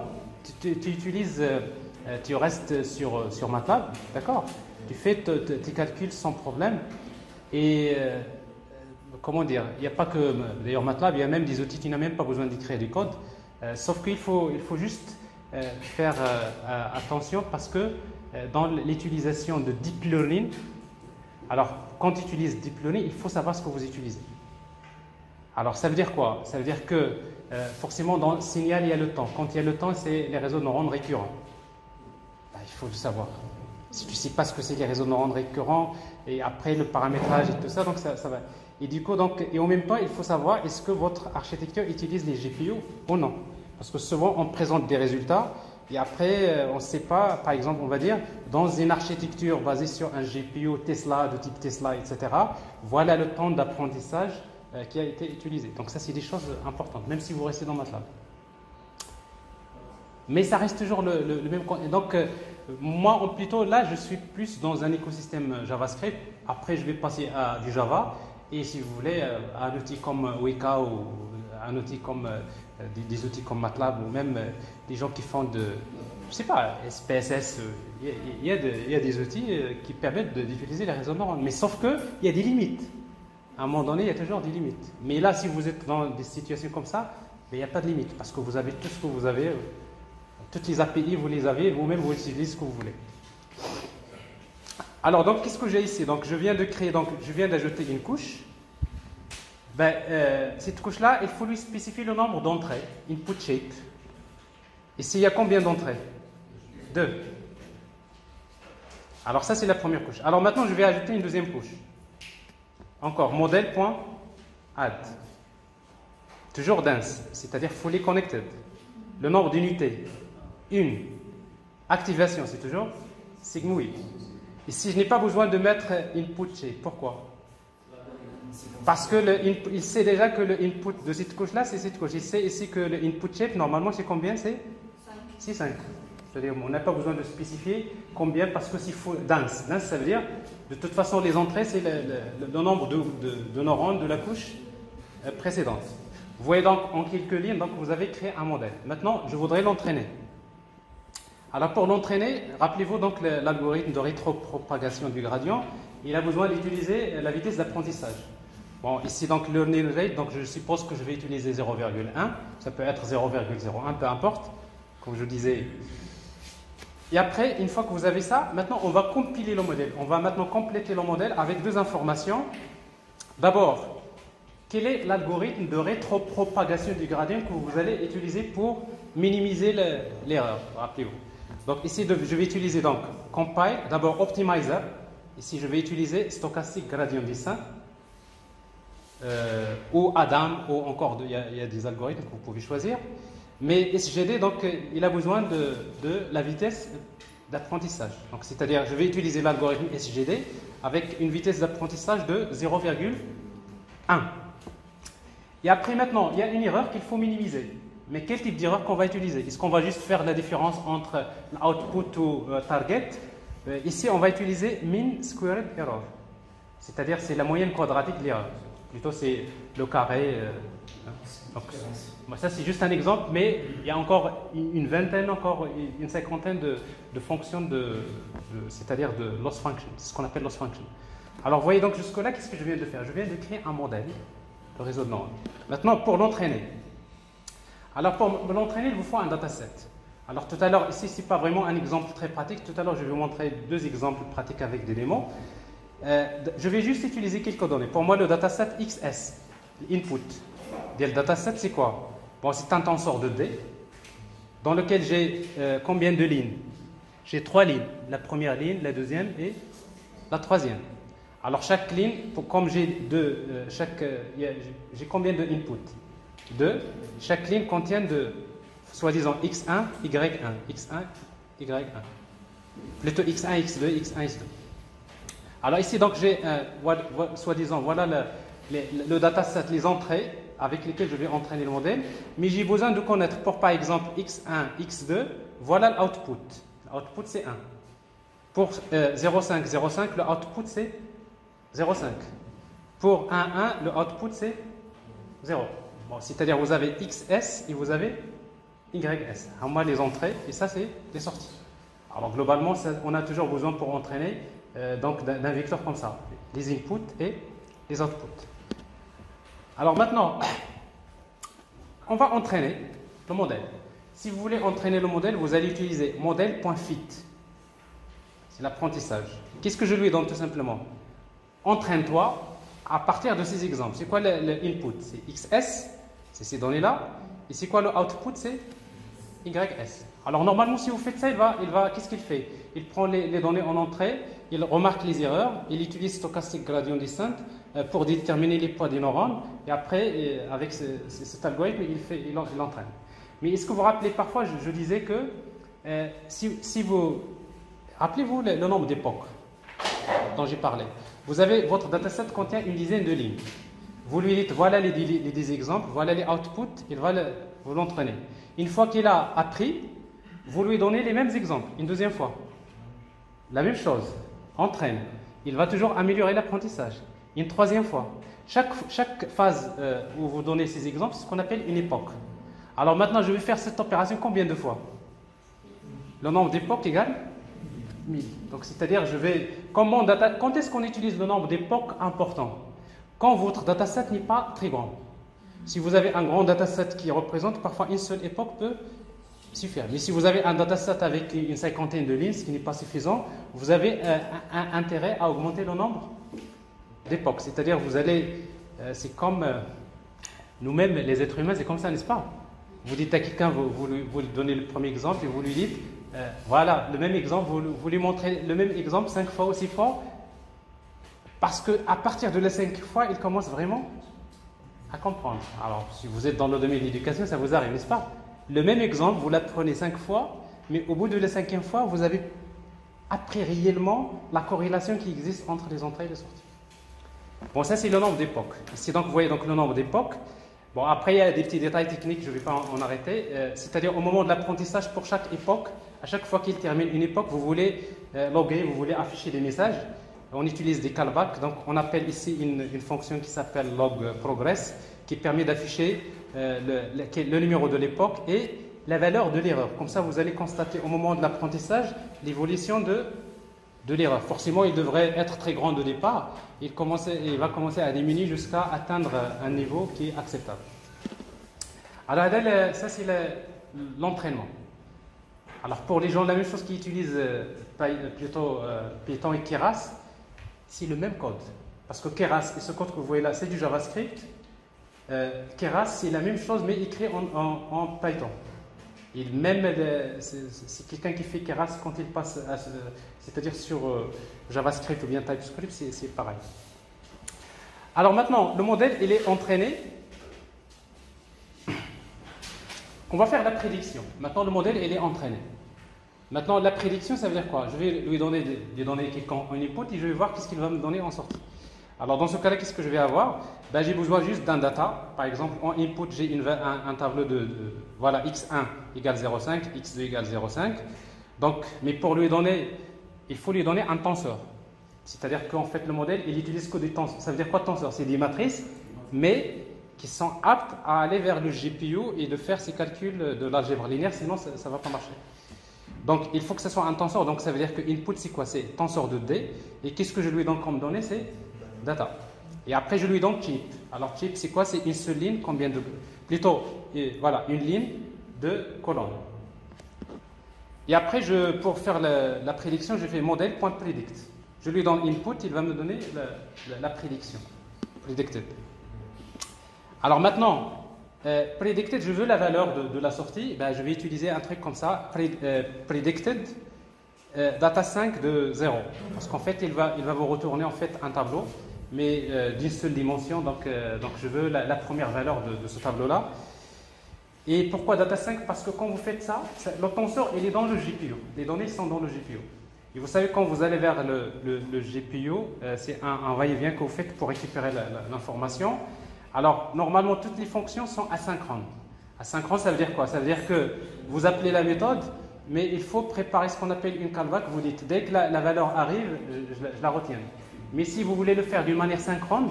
tu utilises, tu restes sur MATLAB, d'accord? Tu fais tes calculs sans problème. Et, comment dire, il n'y a pas que, d'ailleurs MATLAB, il y a même des outils qui n'ont même pas besoin d'écrire du code, sauf qu'il faut juste faire attention parce que dans l'utilisation de deep learning, alors quand tu utilises deep learning, il faut savoir ce que vous utilisez. Alors ça veut dire quoi? Ça veut dire que forcément dans le signal il y a le temps. Quand il y a le temps, c'est les réseaux de neurones récurrents. Ben, il faut le savoir. Si tu ne sais pas ce que c'est les réseaux de neurones récurrents, et après le paramétrage et tout ça, donc ça va. Et du coup, et en même temps, il faut savoir est-ce que votre architecture utilise les GPU ou non. Parce que souvent on présente des résultats. Et après, on ne sait pas, par exemple, on va dire, dans une architecture basée sur un GPU Tesla, de type Tesla, etc., voilà le temps d'apprentissage qui a été utilisé. Donc ça, c'est des choses importantes, même si vous restez dans MATLAB. Mais ça reste toujours le même. Donc, moi, plutôt, là, je suis plus dans un écosystème JavaScript. Après, je vais passer à du Java. Et si vous voulez, à un outil comme Weka ou un outil comme des outils comme MATLAB ou même des gens qui font je ne sais pas, SPSS, il y a des outils qui permettent d'utiliser les réseaux neuronaux. Mais sauf qu'il y a des limites. À un moment donné, il y a toujours des limites. Mais là, si vous êtes dans des situations comme ça, il n'y a pas de limite parce que vous avez tout ce que vous avez. Toutes les API, vous les avez, vous-même, vous utilisez ce que vous voulez. Alors, donc, qu'est-ce que j'ai ici? Donc, je viens d'ajouter une couche. Cette couche-là, il faut lui spécifier le nombre d'entrées, input shape. Ici, il y a combien d'entrées? 2. Alors, ça, c'est la première couche. Alors, maintenant, je vais ajouter une deuxième couche. Encore, model.add. Toujours dense, c'est-à-dire fully connected. Le nombre d'unités. 1. Activation, c'est toujours sigmoid. Ici, je n'ai pas besoin de mettre input shape. Pourquoi? Parce que il sait déjà que le input de cette couche-là, c'est cette couche. Il sait ici que le input shape, normalement, c'est combien? C'est 5. C'est-à-dire, on n'a pas besoin de spécifier combien parce que s'il faut dense. Dense, ça veut dire, de toute façon, les entrées, c'est le nombre de neurones de la couche précédente. Vous voyez donc en quelques lignes, donc vous avez créé un modèle. Maintenant, je voudrais l'entraîner. Alors pour l'entraîner, rappelez-vous donc l'algorithme de rétropropagation du gradient, il a besoin d'utiliser la vitesse d'apprentissage. Bon, ici donc learning rate, donc je suppose que je vais utiliser 0,1, ça peut être 0,01, peu importe, comme je disais. Et après, une fois que vous avez ça, maintenant on va compiler le modèle. On va maintenant compléter le modèle avec deux informations. D'abord, quel est l'algorithme de rétropropagation du gradient que vous allez utiliser pour minimiser l'erreur? Rappelez-vous. Donc ici, je vais utiliser donc compile, d'abord optimizer. Ici, je vais utiliser stochastic gradient descent ou Adam, ou encore il y a des algorithmes que vous pouvez choisir. Mais SGD, donc, il a besoin de la vitesse d'apprentissage. Donc, c'est-à-dire, je vais utiliser l'algorithme SGD avec une vitesse d'apprentissage de 0,1. Et après, maintenant, il y a une erreur qu'il faut minimiser. Mais quel type d'erreur qu'on va utiliser? Est-ce qu'on va juste faire la différence entre output ou target? Ici, on va utiliser mean squared error. C'est-à-dire, c'est la moyenne quadratique de l'erreur. Plutôt, c'est le carré. Donc, ça, c'est juste un exemple, mais il y a encore une vingtaine, encore une cinquantaine de fonctions, c'est-à-dire de loss function. C'est ce qu'on appelle loss function. Alors, vous voyez, donc jusque-là, qu'est-ce que je viens de faire? Je viens de créer un modèle de réseau de neurones. Maintenant, pour l'entraîner. Alors, pour l'entraîner, il vous faut un dataset. Alors, tout à l'heure, ici, ce n'est pas vraiment un exemple très pratique. Tout à l'heure, je vais vous montrer 2 exemples pratiques avec des démos. Je vais juste utiliser quelques données. Pour moi, le dataset XS, l'input. Le dataset, c'est quoi? Bon, c'est un tenseur de D dans lequel j'ai combien de lignes? J'ai 3 lignes. La première ligne, la deuxième et la troisième. Alors, chaque ligne, comme j'ai j'ai combien de input? 2. Chaque ligne contient de, soi-disant, X1, Y1, X1, Y1. Plutôt X1, X2, X1, X2. Alors ici, donc, j'ai, soi-disant, voilà le dataset, les entrées avec lesquelles je vais entraîner le modèle. Mais j'ai besoin de connaître, pour par exemple X1, X2, voilà l'output. L'output, c'est 1. Pour 0,5, 0,5, le output, c'est 0,5. Pour 1, 1, le output, c'est 0. Bon, c'est-à-dire, vous avez XS et vous avez YS. À moi, les entrées, et ça, c'est les sorties. Alors, globalement, on a toujours besoin pour entraîner donc d'un vecteur comme ça, les inputs et les outputs. Alors maintenant, on va entraîner le modèle. Si vous voulez entraîner le modèle, vous allez utiliser modèle.fit. C'est l'apprentissage. Qu'est-ce que je lui donne tout simplement? Entraîne-toi à partir de ces exemples. C'est quoi l'input? C'est XS, c'est ces données-là. Et c'est quoi le output? C'est YS. Alors normalement, si vous faites ça, qu'est-ce qu'il fait? Il prend les données en entrée, il remarque les erreurs, il utilise stochastic gradient descent pour déterminer les poids des neurones, et après, avec cet algorithme, il entraîne. Mais est-ce que vous vous rappelez, parfois, je disais que si vous... Rappelez-vous le nombre d'époques dont j'ai parlé. Votre dataset contient une dizaine de lignes. Vous lui dites, voilà les 10 exemples, voilà les outputs, il va vous l'entraîner. Une fois qu'il a appris, vous lui donnez les mêmes exemples, une deuxième fois. La même chose, entraîne. Il va toujours améliorer l'apprentissage. Une troisième fois. Chaque phase où vous donnez ces exemples, c'est ce qu'on appelle une époque. Alors maintenant, je vais faire cette opération combien de fois? Le nombre d'époques égale 1000. Donc c'est-à-dire, quand est-ce qu'on utilise le nombre d'époques important? Quand votre dataset n'est pas très grand. Si vous avez un grand dataset qui représente, parfois une seule époque peut suffire. Mais si vous avez un dataset avec une cinquantaine de lignes, ce qui n'est pas suffisant, vous avez un intérêt à augmenter le nombre d'époques. C'est-à-dire, c'est comme nous-mêmes, les êtres humains, c'est comme ça, n'est-ce pas? Vous dites à quelqu'un, vous lui donnez le premier exemple et vous lui dites, voilà, le même exemple, vous lui montrez le même exemple 5 fois ou 6 fois, parce qu'à partir de les 5 fois, il commence vraiment à comprendre. Alors, si vous êtes dans le domaine de l'éducation, ça vous arrive, n'est-ce pas? Le même exemple, vous l'apprenez 5 fois, mais au bout de la 5e fois, vous avez appris réellement la corrélation qui existe entre les entrées et les sorties. Bon, ça, c'est le nombre d'époques. Ici, donc, vous voyez donc le nombre d'époques. Bon, après, il y a des petits détails techniques, je ne vais pas en arrêter. C'est-à-dire, au moment de l'apprentissage, pour chaque époque, à chaque fois qu'il termine une époque, vous voulez loguer, vous voulez afficher des messages. On utilise des callbacks, donc on appelle ici une fonction qui s'appelle log progress, qui permet d'afficher le numéro de l'époque et la valeur de l'erreur. Comme ça, vous allez constater au moment de l'apprentissage l'évolution de l'erreur. Forcément, il devrait être très grand de départ. Il va commencer à diminuer jusqu'à atteindre un niveau qui est acceptable. Alors, ça, c'est l'entraînement. Alors, pour les gens, la même chose qui utilisent plutôt Python et Keras, c'est le même code. Parce que Keras, et ce code que vous voyez là, c'est du JavaScript. Keras, c'est la même chose, mais écrit en Python. Et même, c'est quelqu'un qui fait Keras quand il passe, c'est-à-dire sur JavaScript ou bien TypeScript, c'est pareil. Alors maintenant, le modèle, il est entraîné. On va faire la prédiction. Maintenant, le modèle, il est entraîné. Maintenant, la prédiction, ça veut dire quoi? Je vais lui donner des données en input et je vais voir qu'est-ce qu'il va me donner en sortie. Alors, dans ce cas-là, qu'est-ce que je vais avoir? J'ai besoin juste d'un data. Par exemple, en input, j'ai un tableau voilà, x1 égale 0,5, x2 égale 0,5. Donc, mais pour lui donner, il faut lui donner un tenseur. C'est-à-dire qu'en fait, le modèle, il utilise que des tenseurs. Ça veut dire quoi, tenseur? C'est des matrices mais qui sont aptes à aller vers le GPU et de faire ces calculs de l'algèbre linéaire, sinon ça ne va pas marcher. Donc il faut que ce soit un tenseur, donc ça veut dire que input c'est quoi? C'est tenseur de D, et qu'est-ce que je lui donne comme donnée? C'est data. Et après je lui donne chip. Alors chip c'est quoi? C'est une seule ligne, combien de... Plutôt, voilà, une ligne de colonnes. Et après, pour faire la prédiction, je fais modèle.predict. Je lui donne input, il va me donner la prédiction. Predicted. Alors maintenant, predicted, je veux la valeur de la sortie. Ben, je vais utiliser un truc comme ça, predicted data 5 de 0. Parce qu'en fait, il va vous retourner en fait un tableau, mais d'une seule dimension. Donc je veux la première valeur de ce tableau-là. Et pourquoi data 5? Parce que quand vous faites ça, le tenseur il est dans le GPU. Les données sont dans le GPU. Et vous savez, quand vous allez vers le GPU, c'est un va-et-vient que vous faites pour récupérer l'information. Alors, normalement, toutes les fonctions sont asynchrones. Asynchrone, ça veut dire quoi? Ça veut dire que vous appelez la méthode, mais il faut préparer ce qu'on appelle une callback. Vous dites, dès que la valeur arrive, je la retiens. Mais si vous voulez le faire d'une manière synchrone,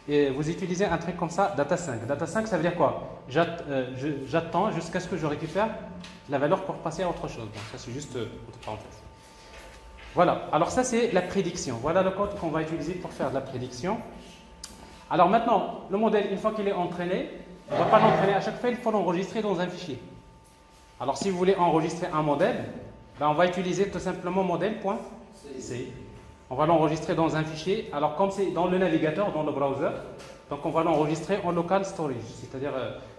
vous utilisez un truc comme ça, data 5. Data 5, ça veut dire quoi? J'attends jusqu'à ce que je récupère la valeur pour passer à autre chose. Donc ça, c'est juste entre parenthèses. Voilà, alors ça, c'est la prédiction. Voilà le code qu'on va utiliser pour faire de la prédiction. Alors maintenant, le modèle, une fois qu'il est entraîné, on ne va pas l'entraîner à chaque fois, il faut l'enregistrer dans un fichier. Alors si vous voulez enregistrer un modèle, ben, on va utiliser tout simplement modèle.c. On va l'enregistrer dans un fichier. Alors comme c'est dans le navigateur, dans le browser, donc on va l'enregistrer en local storage. C'est-à-dire,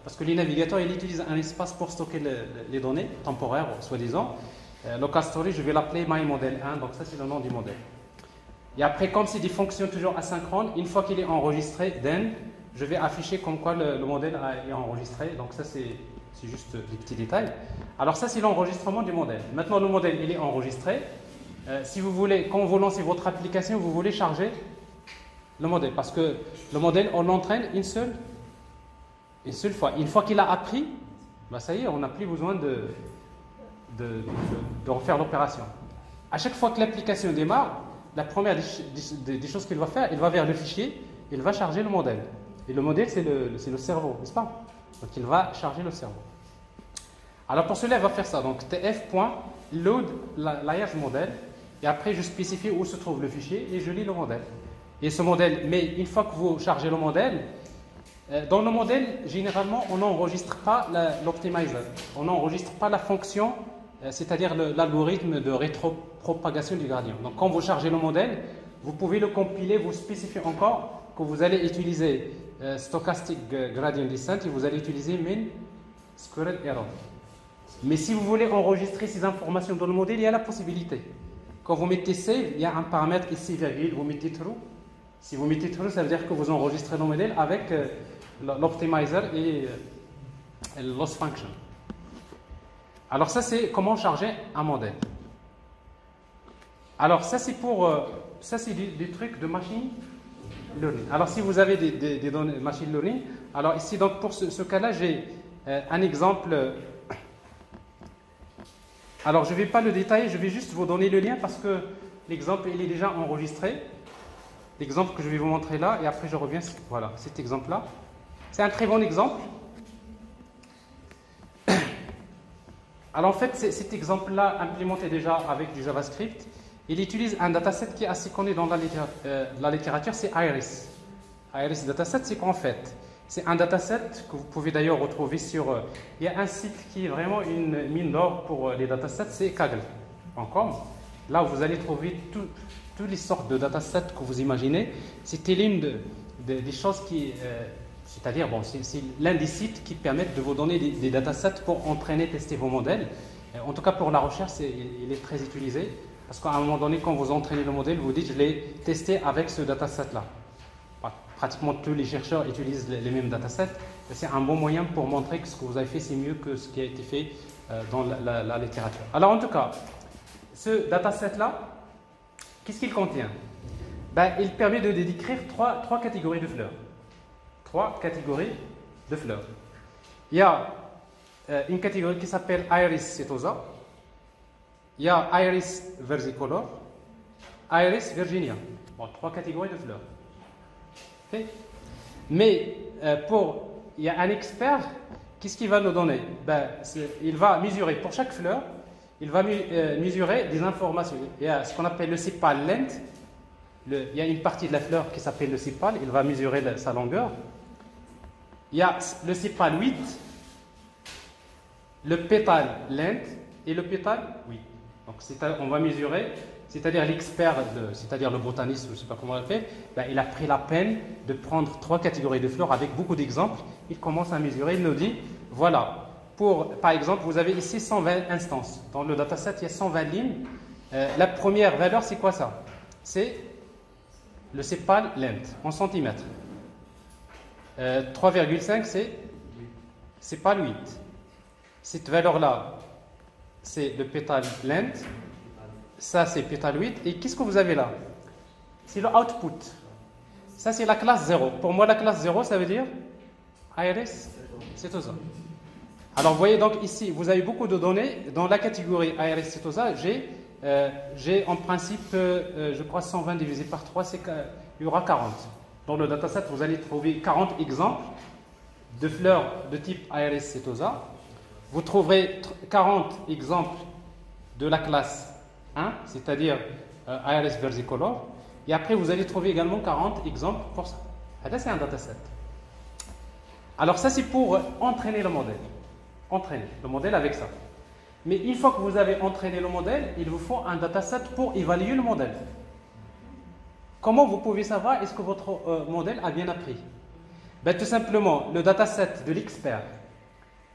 parce que les navigateurs, ils utilisent un espace pour stocker les données temporaires, soi-disant. Local storage, je vais l'appeler myModel1, donc ça c'est le nom du modèle. Et après, comme c'est des fonctions toujours asynchrones, une fois qu'il est enregistré, then, je vais afficher comme quoi le modèle est enregistré. Donc ça c'est juste des petits détails. Alors ça c'est l'enregistrement du modèle. Maintenant le modèle il est enregistré. Si vous voulez, quand vous lancez votre application, vous voulez charger le modèle. Parce que le modèle, on l'entraîne une seule fois. Une fois qu'il a appris, ben ça y est, on n'a plus besoin de refaire l'opération. À chaque fois que l'application démarre, la première des choses qu'il va faire, il va vers le fichier, il va charger le modèle. Et le modèle, c'est le cerveau, n'est-ce pas? Donc il va charger le cerveau. Alors pour cela, il va faire ça. Donc tf.load large model. Et après, je spécifie où se trouve le fichier et je lis le modèle. Et ce modèle, mais une fois que vous chargez le modèle, dans le modèle, généralement, on n'enregistre pas l'optimizer. On n'enregistre pas la fonction, c'est-à-dire l'algorithme de rétropropagation du gradient. Donc quand vous chargez le modèle, vous pouvez le compiler, vous spécifiez encore que vous allez utiliser stochastic gradient descent et vous allez utiliser mean squared error. Mais si vous voulez enregistrer ces informations dans le modèle, il y a la possibilité. Quand vous mettez save, il y a un paramètre ici, virgule, vous mettez true. Si vous mettez true, ça veut dire que vous enregistrez le modèle avec l'optimizer et le loss function. Alors ça, c'est comment charger un modèle. Alors ça, c'est des trucs de machine learning. Alors si vous avez des données machine learning, alors ici, donc pour ce cas-là, j'ai un exemple. Alors, je ne vais pas le détailler, je vais juste vous donner le lien parce que l'exemple, il est déjà enregistré. L'exemple que je vais vous montrer là, et après je reviens, voilà, cet exemple-là. C'est un très bon exemple. Alors, en fait, cet exemple-là, implémenté déjà avec du JavaScript, il utilise un dataset qui est assez connu dans la littérature, c'est Iris. Iris dataset, c'est qu'en fait, c'est un dataset que vous pouvez d'ailleurs retrouver sur... il y a un site qui est vraiment une mine d'or pour les datasets, c'est kaggle.com. Là, vous allez trouver toutes les sortes de datasets que vous imaginez. C'était l'une des choses qui... c'est-à-dire, bon, c'est l'un des sites qui permettent de vous donner des datasets pour entraîner, tester vos modèles. En tout cas, pour la recherche, il est très utilisé. Parce qu'à un moment donné, quand vous entraînez le modèle, vous dites, je l'ai testé avec ce dataset-là. Pratiquement tous les chercheurs utilisent les mêmes datasets. C'est un bon moyen pour montrer que ce que vous avez fait, c'est mieux que ce qui a été fait dans la littérature. Alors en tout cas, ce dataset-là, qu'est-ce qu'il contient? Il permet de décrire trois catégories de fleurs. Trois catégories de fleurs. Il y a une catégorie qui s'appelle Iris setosa. Il y a Iris versicolor, Iris virginia. Bon, trois catégories de fleurs. Okay. Mais il y a un expert, qu'est-ce qu'il va nous donner? Il va mesurer pour chaque fleur, il va mesurer des informations. Il y a ce qu'on appelle le sepal length. Il y a une partie de la fleur qui s'appelle le sepal, il va mesurer sa longueur. Il y a le sepal width, le pétale length et le pétale width. Donc on va mesurer, c'est-à-dire l'expert, c'est-à-dire le botaniste, je ne sais pas comment on l'appelle, il a pris la peine de prendre 3 catégories de fleurs avec beaucoup d'exemples. Il commence à mesurer, il nous dit, voilà, par exemple, vous avez ici 120 instances. Dans le dataset, il y a 120 lignes. La première valeur, c'est quoi ça? C'est le sepal length en centimètres. 3,5, c'est pas le 8. Cette valeur-là, c'est le pétale length. Ça, c'est pétale 8. Et qu'est-ce que vous avez là? C'est le output. Ça, c'est la classe 0. Pour moi, la classe 0, ça veut dire Aeris setosa. Alors, vous voyez donc ici, vous avez beaucoup de données. Dans la catégorie Aeris setosa, j'ai en principe, je crois, 120 divisé par 3, il y aura 40. Dans le dataset, vous allez trouver 40 exemples de fleurs de type Aeris setosa. Vous trouverez 40 exemples de la classe 1, c'est-à-dire Aeris versicolor. Et après, vous allez trouver également 40 exemples pour ça. Ça, c'est un dataset. Alors, ça, c'est pour entraîner le modèle. Entraîner le modèle avec ça. Mais une fois que vous avez entraîné le modèle, il vous faut un dataset pour évaluer le modèle. Comment vous pouvez savoir est-ce que votre modèle a bien appris? Tout simplement, le dataset de l'expert,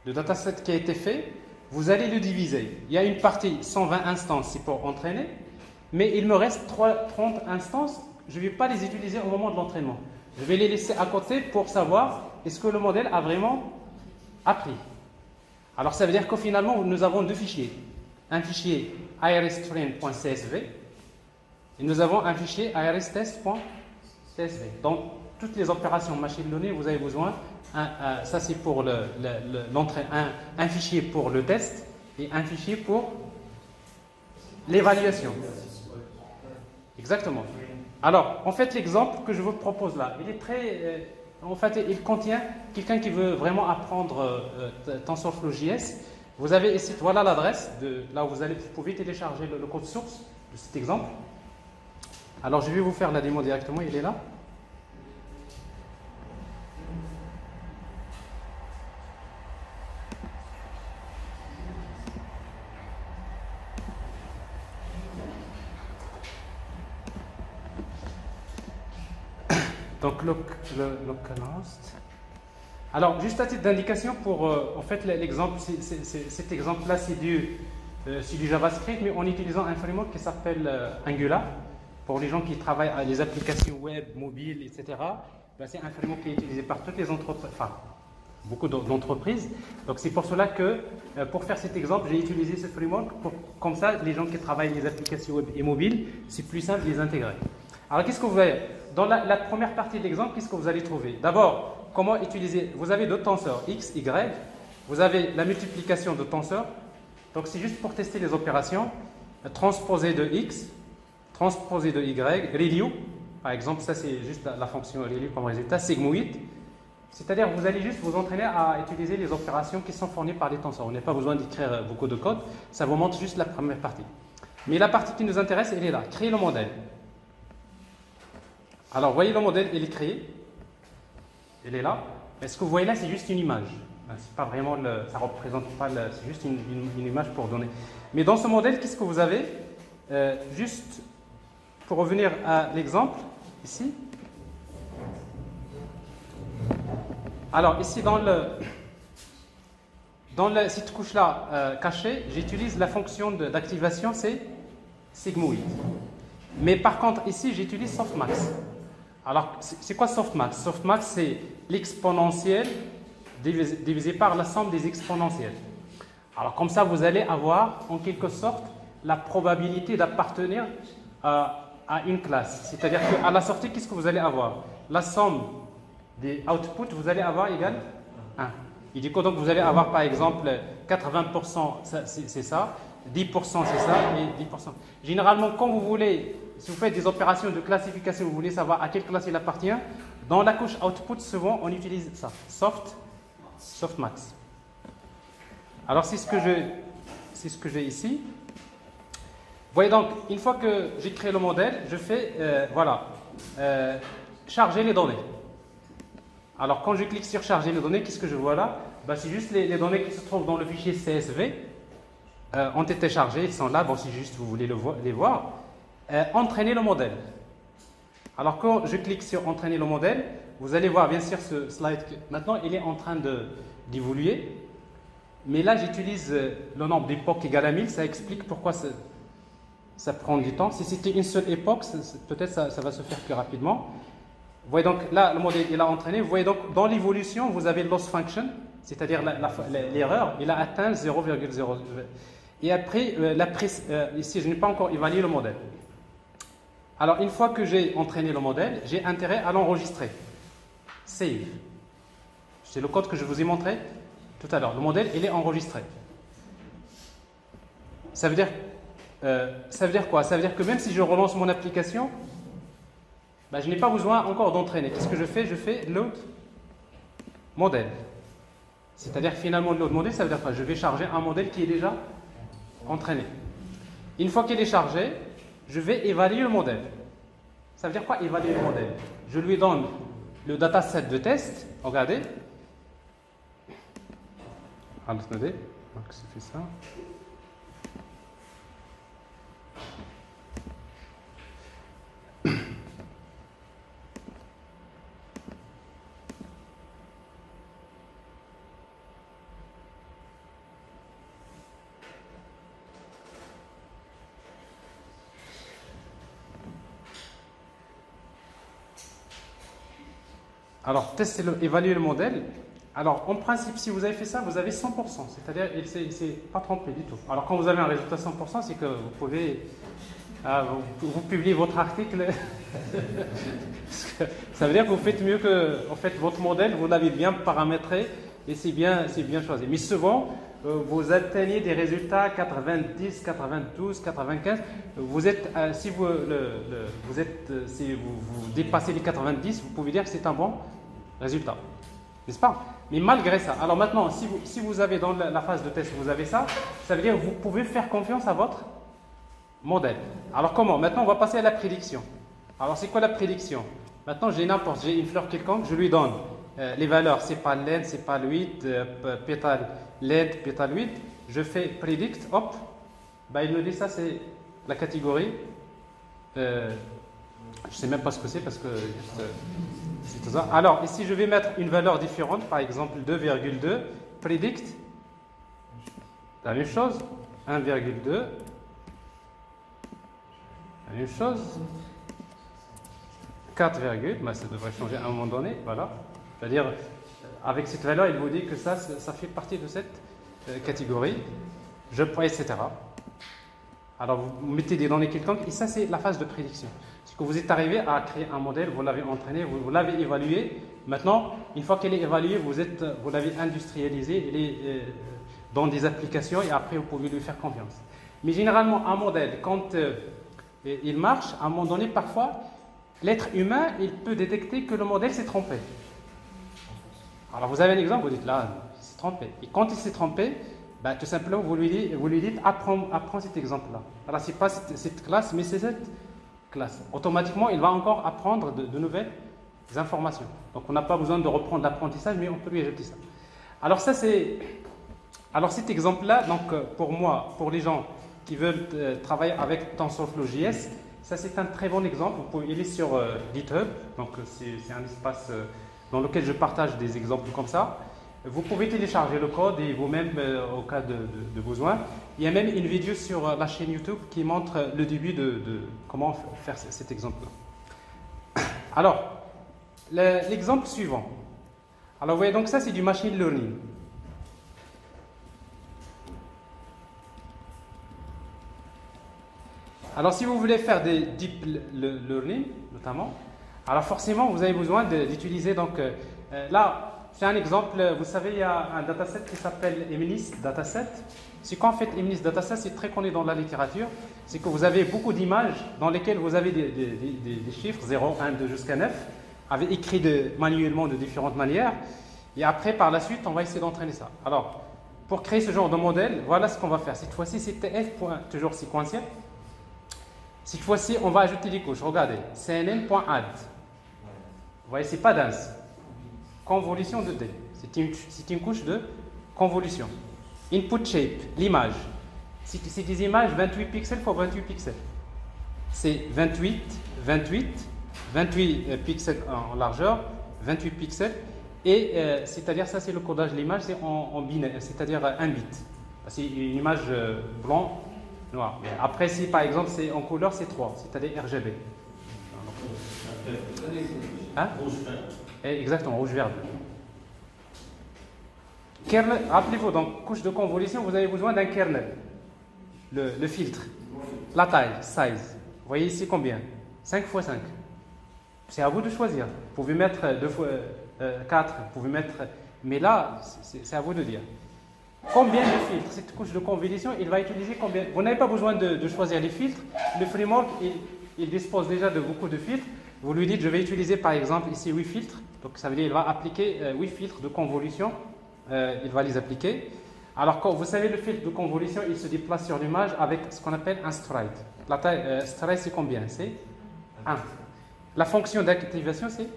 le dataset qui a été fait, vous allez le diviser. Il y a une partie 120 instances, c'est pour entraîner, mais il me reste 30 instances, je ne vais pas les utiliser au moment de l'entraînement. Je vais les laisser à côté pour savoir est-ce que le modèle a vraiment appris. Alors ça veut dire que finalement, nous avons 2 fichiers. Un fichier aeristrain.csv et nous avons un fichier aeristest.csv. Dans toutes les opérations machine learning, vous avez besoin, ça c'est pour un fichier pour le test et un fichier pour l'évaluation. Exactement. Alors, en fait, l'exemple que je vous propose là, il est très... en fait, il contient quelqu'un qui veut vraiment apprendre TensorFlow.js. Vous avez ici, voilà l'adresse, là où vous pouvez télécharger le code source de cet exemple. Alors, je vais vous faire la démo directement, il est là. Donc, localhost. Alors, juste à titre d'indication, pour en fait l'exemple, cet exemple-là, c'est du JavaScript, mais en utilisant un framework qui s'appelle Angular. Pour les gens qui travaillent à les applications web, mobiles, etc., c'est un framework qui est utilisé par toutes les entreprises, enfin, beaucoup d'entreprises. Donc, c'est pour cela que, pour faire cet exemple, j'ai utilisé ce framework. Comme ça, les gens qui travaillent les applications web et mobiles, c'est plus simple de les intégrer. Alors, qu'est-ce que vous voyez? Dans la première partie de l'exemple, qu'est-ce que vous allez trouver? D'abord, comment utiliser? Vous avez 2 tenseurs, x, y. Vous avez la multiplication de tenseurs. Donc, c'est juste pour tester les opérations. Transposer de x, transposer de y, ReLU. Par exemple, ça, c'est juste la fonction ReLU comme résultat, sigmoid. C'est-à-dire, vous allez juste vous entraîner à utiliser les opérations qui sont fournies par les tenseurs. On n'a pas besoin d'écrire beaucoup de code. Ça vous montre juste la première partie. Mais la partie qui nous intéresse, elle est là. Créer le modèle. Alors, vous voyez le modèle, il est créé. Il est là. Et ce que vous voyez là, c'est juste une image. C'est pas vraiment ça représente pas c'est juste une image pour donner. Mais dans ce modèle, qu'est-ce que vous avez? Juste pour revenir à l'exemple, ici. Alors, ici, dans cette couche-là cachée, j'utilise la fonction d'activation, c'est sigmoid. Mais par contre, ici, j'utilise softmax. Alors, c'est quoi softmax? Softmax, c'est l'exponentielle divisé par la somme des exponentielles. Alors, comme ça, vous allez avoir, en quelque sorte, la probabilité d'appartenir à une classe. C'est-à-dire qu'à la sortie, qu'est-ce que vous allez avoir? La somme des outputs, vous allez avoir égale 1. Et du coup, donc, vous allez avoir, par exemple, 80%, c'est ça, 10% c'est ça, et 10%. Généralement, quand vous voulez, si vous faites des opérations de classification, vous voulez savoir à quelle classe il appartient, Dans la couche output, souvent, on utilise ça, softmax. Alors, c'est ce que j'ai ici. Vous voyez donc, une fois que j'ai créé le modèle, je fais, charger les données. Alors, quand je clique sur charger les données, qu'est-ce que je vois là? C'est juste les données qui se trouvent dans le fichier CSV ont été chargées, ils sont là, si juste vous voulez les voir. Entraîner le modèle. Alors, quand je clique sur entraîner le modèle, vous allez voir bien sûr ce slide. Maintenant, il est en train d'évoluer. Mais là, j'utilise le nombre d'époques égal à 1000. Ça explique pourquoi ça prend du temps. Si c'était une seule époque, peut-être ça va se faire plus rapidement. Vous voyez donc là, le modèle il a entraîné. Vous voyez donc dans l'évolution, vous avez loss function, c'est-à-dire l'erreur. Il a atteint 0,0. Et après, ici, je n'ai pas encore évalué le modèle. Alors, une fois que j'ai entraîné le modèle, j'ai intérêt à l'enregistrer. Save. C'est le code que je vous ai montré tout à l'heure. Le modèle, il est enregistré. Ça veut dire quoi? Ça veut dire que même si je relance mon application, je n'ai pas besoin encore d'entraîner. Qu'est-ce que je fais? Je fais load modèle. C'est-à-dire finalement load modèle, ça veut dire quoi? Je vais charger un modèle qui est déjà entraîné. Une fois qu'il est chargé, je vais évaluer le modèle. Ça veut dire quoi évaluer le modèle? Je lui donne le dataset de test. Regardez. Attendez. Donc c'est fait ça. Alors, tester, évaluer le modèle. Alors, en principe, si vous avez fait ça, vous avez 100%. C'est-à-dire, il ne s'est pas trompé du tout. Alors, quand vous avez un résultat 100%, c'est que vous pouvez... vous publiez votre article. Ça veut dire que vous faites mieux que... En fait, votre modèle, vous l'avez bien paramétré et c'est bien choisi. Mais souvent, vous atteignez des résultats 90, 92, 95. Si vous dépassez les 90, vous pouvez dire que c'est un bon résultat. N'est-ce pas? Mais malgré ça, alors maintenant, si vous avez dans la phase de test, vous avez ça, ça veut dire que vous pouvez faire confiance à votre modèle. Alors comment? Maintenant, on va passer à la prédiction. Alors, c'est quoi la prédiction? Maintenant, j'ai une fleur quelconque, je lui donne les valeurs, c'est pas length, c'est pas 8, pétale length, pétale 8. Je fais predict, hop, il me dit ça, c'est la catégorie. Je ne sais même pas ce que c'est parce que c'est tout ça. Alors, ici, je vais mettre une valeur différente, par exemple 2,2, predict, la même chose, 1,2, la même chose, 4, ça devrait changer à un moment donné, voilà. C'est-à-dire, avec cette valeur, il vous dit que ça fait partie de cette catégorie, je prends, etc. Alors, vous mettez des données quelconques, et ça, c'est la phase de prédiction. C'est que vous êtes arrivé à créer un modèle, vous l'avez entraîné, vous l'avez évalué. Maintenant, une fois qu'elle est évaluée, vous l'avez industrialisé, elle est dans des applications, et après, vous pouvez lui faire confiance. Mais généralement, un modèle, quand il marche, à un moment donné, parfois, l'être humain, il peut détecter que le modèle s'est trompé. Alors, vous avez un exemple, vous dites là, il s'est trompé. Et quand il s'est trompé, tout simplement, vous lui dites, apprends cet exemple-là. Alors, ce n'est pas cette classe, mais c'est cette classe. Automatiquement, il va encore apprendre de nouvelles informations. Donc, on n'a pas besoin de reprendre l'apprentissage, mais on peut lui ajouter ça. Alors, alors cet exemple-là, donc, pour moi, pour les gens qui veulent travailler avec TensorFlow.js, ça, c'est un très bon exemple. Il est sur GitHub, donc c'est un espace dans lequel je partage des exemples comme ça. Vous pouvez télécharger le code et vous-même au cas de besoin. Il y a même une vidéo sur la chaîne YouTube qui montre le début de comment faire cet exemple-là. Alors, l'exemple suivant. Alors, vous voyez, donc ça, c'est du machine learning. Alors, si vous voulez faire des deep learning, notamment, alors forcément, vous avez besoin d'utiliser, donc, là, c'est un exemple, vous savez, il y a un dataset qui s'appelle MNIST dataset. C'est qu'en fait, MNIST dataset, c'est très connu dans la littérature, c'est que vous avez beaucoup d'images dans lesquelles vous avez des chiffres, 0, 1, 2 jusqu'à 9. avait écrit manuellement de différentes manières. Et après, par la suite, on va essayer d'entraîner ça. Alors, pour créer ce genre de modèle, voilà ce qu'on va faire. Cette fois-ci, c'est TF, toujours séquentiel. Cette fois-ci, on va ajouter des couches. Regardez, CNN.add. Vous voyez, c'est pas dense. Convolution de D. C'est une couche de convolution. Input shape, l'image. C'est des images 28 pixels x 28 pixels. C'est 28 pixels en largeur, 28 pixels. Et c'est-à-dire, ça c'est le codage de l'image, c'est en binaire, c'est-à-dire 1 bit. C'est une image blanc, noir. Mais après, si par exemple c'est en couleur, c'est 3, c'est-à-dire RGB. Hein? Rouge vert. Exactement, rouge vert. Kernel, rappelez-vous, donc couche de convolution, vous avez besoin d'un kernel. Le filtre, la taille, size. Vous voyez ici combien? 5 x 5. C'est à vous de choisir. Vous pouvez mettre 2 x 4, vous pouvez mettre. Mais là, c'est à vous de dire. Combien de filtres? Cette couche de convolution, il va utiliser combien? Vous n'avez pas besoin de choisir les filtres. Le framework, il dispose déjà de beaucoup de filtres. Vous lui dites, je vais utiliser par exemple ici 8 filtres. Donc ça veut dire qu'il va appliquer 8 filtres de convolution. Il va les appliquer. Alors, quand vous savez, le filtre de convolution, il se déplace sur l'image avec ce qu'on appelle un stride. La taille stride, c'est combien? C'est 1. La fonction d'activation, c'est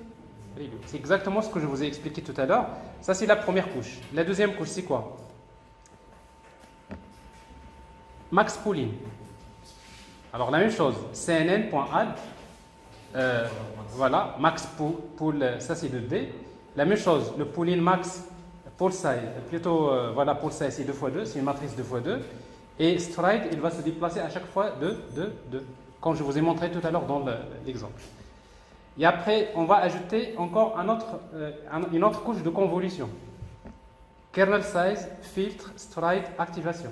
exactement ce que je vous ai expliqué tout à l'heure. Ça, c'est la première couche. La deuxième couche, c'est quoi? Max pooling. Alors, la même chose. CNN.add. Voilà, max pool, ça c'est 2D. La même chose, le pooling max. Pour size, plutôt, voilà, pour size, c'est 2 x 2, c'est une matrice 2 x 2. Et stride, il va se déplacer à chaque fois de 2, comme je vous ai montré tout à l'heure dans l'exemple. Et après, on va ajouter encore une autre couche de convolution. Kernel size, filtre, stride, activation.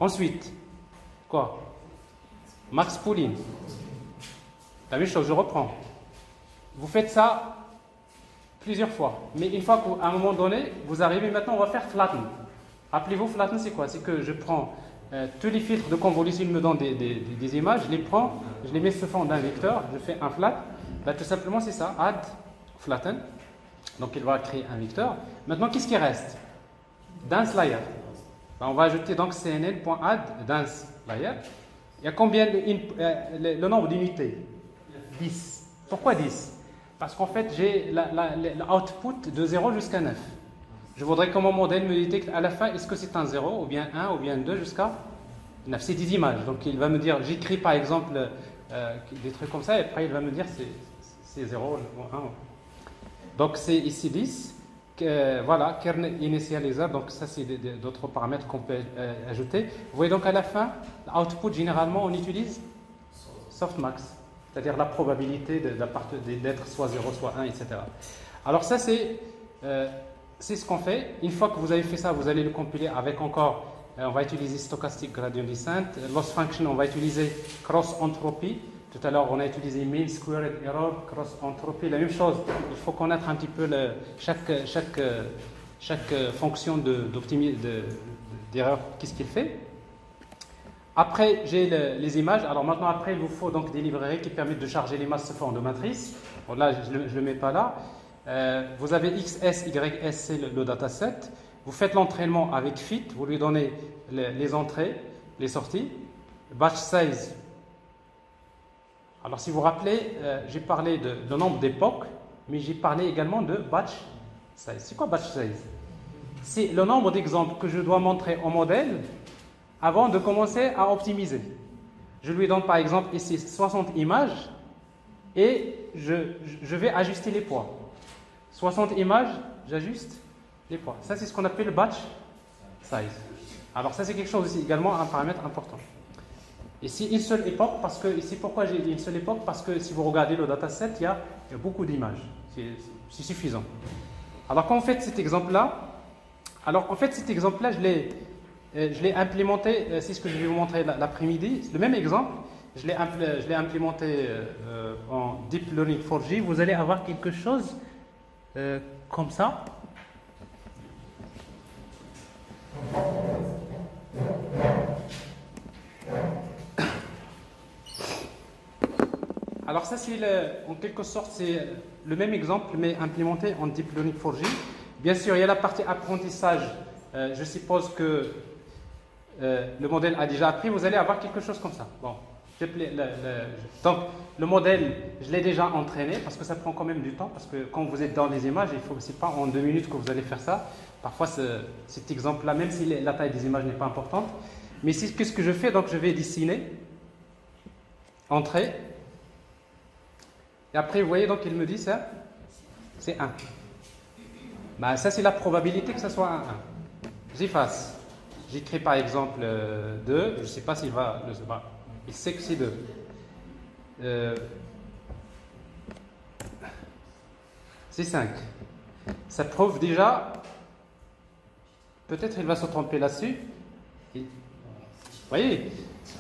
Ensuite, quoi? Max pooling. La même chose, je reprends. Vous faites ça plusieurs fois. Mais une fois qu'à un moment donné, vous arrivez, maintenant on va faire flatten. Rappelez-vous, flatten c'est quoi? C'est que je prends tous les filtres de convolution, il me donne des images, je les prends, je les mets sous forme d'un vecteur, je fais un flat. Là, tout simplement c'est ça, add, flatten. Donc il va créer un vecteur. Maintenant, qu'est-ce qui reste? Dense layer. Ben, on va ajouter donc cnn.add dense layer. Il y a combien le nombre d'unités? 10. Pourquoi 10? Parce qu'en fait, j'ai l'output de 0 jusqu'à 9. Je voudrais que mon modèle me détecte à la fin, est-ce que c'est un 0, ou bien 1, ou bien 2, jusqu'à 9. C'est 10 images. Donc, il va me dire, j'écris par exemple des trucs comme ça, et après, il va me dire c'est 0 ou 1. Donc, c'est ici 10. Voilà, kernel initializer. Donc, ça, c'est d'autres paramètres qu'on peut ajouter. Vous voyez donc à la fin, l'output, généralement, on utilise softmax. C'est-à-dire la probabilité d'être soit 0, soit 1, etc. Alors ça, c'est ce qu'on fait. Une fois que vous avez fait ça, vous allez le compiler avec encore, on va utiliser stochastic gradient descent. Loss function, on va utiliser cross entropy. Tout à l'heure, on a utilisé mean squared error, cross entropy. La même chose, il faut connaître un petit peu chaque fonction d'erreur, qu'est-ce qu'il fait. Après, j'ai les images. Alors maintenant, après, il vous faut donc des librairies qui permettent de charger l'image sous forme de matrice. Bon, là, je ne le mets pas là. Vous avez XS, YS, c'est le dataset. Vous faites l'entraînement avec fit. Vous lui donnez les entrées, les sorties. Batch size. Alors, si vous vous rappelez, j'ai parlé de nombre d'époques, mais j'ai parlé également de batch size. C'est quoi batch size? C'est le nombre d'exemples que je dois montrer au modèle avant de commencer à optimiser. Je lui donne par exemple ici 60 images et je vais ajuster les poids. 60 images, j'ajuste les poids. Ça, c'est ce qu'on appelle le batch size. Alors ça, c'est quelque chose aussi, également un paramètre important. Ici, une seule époque, parce que ici, pourquoi j'ai dit une seule époque? Parce que si vous regardez le dataset, il y a beaucoup d'images. C'est suffisant. Alors quand on fait cet exemple-là, je l'ai implémenté, c'est ce que je vais vous montrer l'après-midi. Le même exemple, je l'ai implémenté en Deep Learning 4G. Vous allez avoir quelque chose comme ça. Alors ça, c'est en quelque sorte, c'est le même exemple, mais implémenté en Deep Learning 4G. Bien sûr, il y a la partie apprentissage. Je suppose que le modèle a déjà appris. Vous allez avoir quelque chose comme ça. Bon, donc, le modèle, je l'ai déjà entraîné, parce que ça prend quand même du temps, parce que quand vous êtes dans les images, c'est pas en 2 minutes que vous allez faire ça. Parfois, cet exemple-là, même si la taille des images n'est pas importante. Mais qu'est-ce que je fais? Donc, je vais dessiner, entrer. Et après, vous voyez, donc, il me dit ça, c'est 1. Ben, ça, c'est la probabilité que ça soit un 1. J'efface. J'écris par exemple 2. Je ne sais pas s'il va. Il sait que c'est 2. C'est 5. Ça prouve déjà. Peut-être il va se tromper là-dessus. Vous voyez,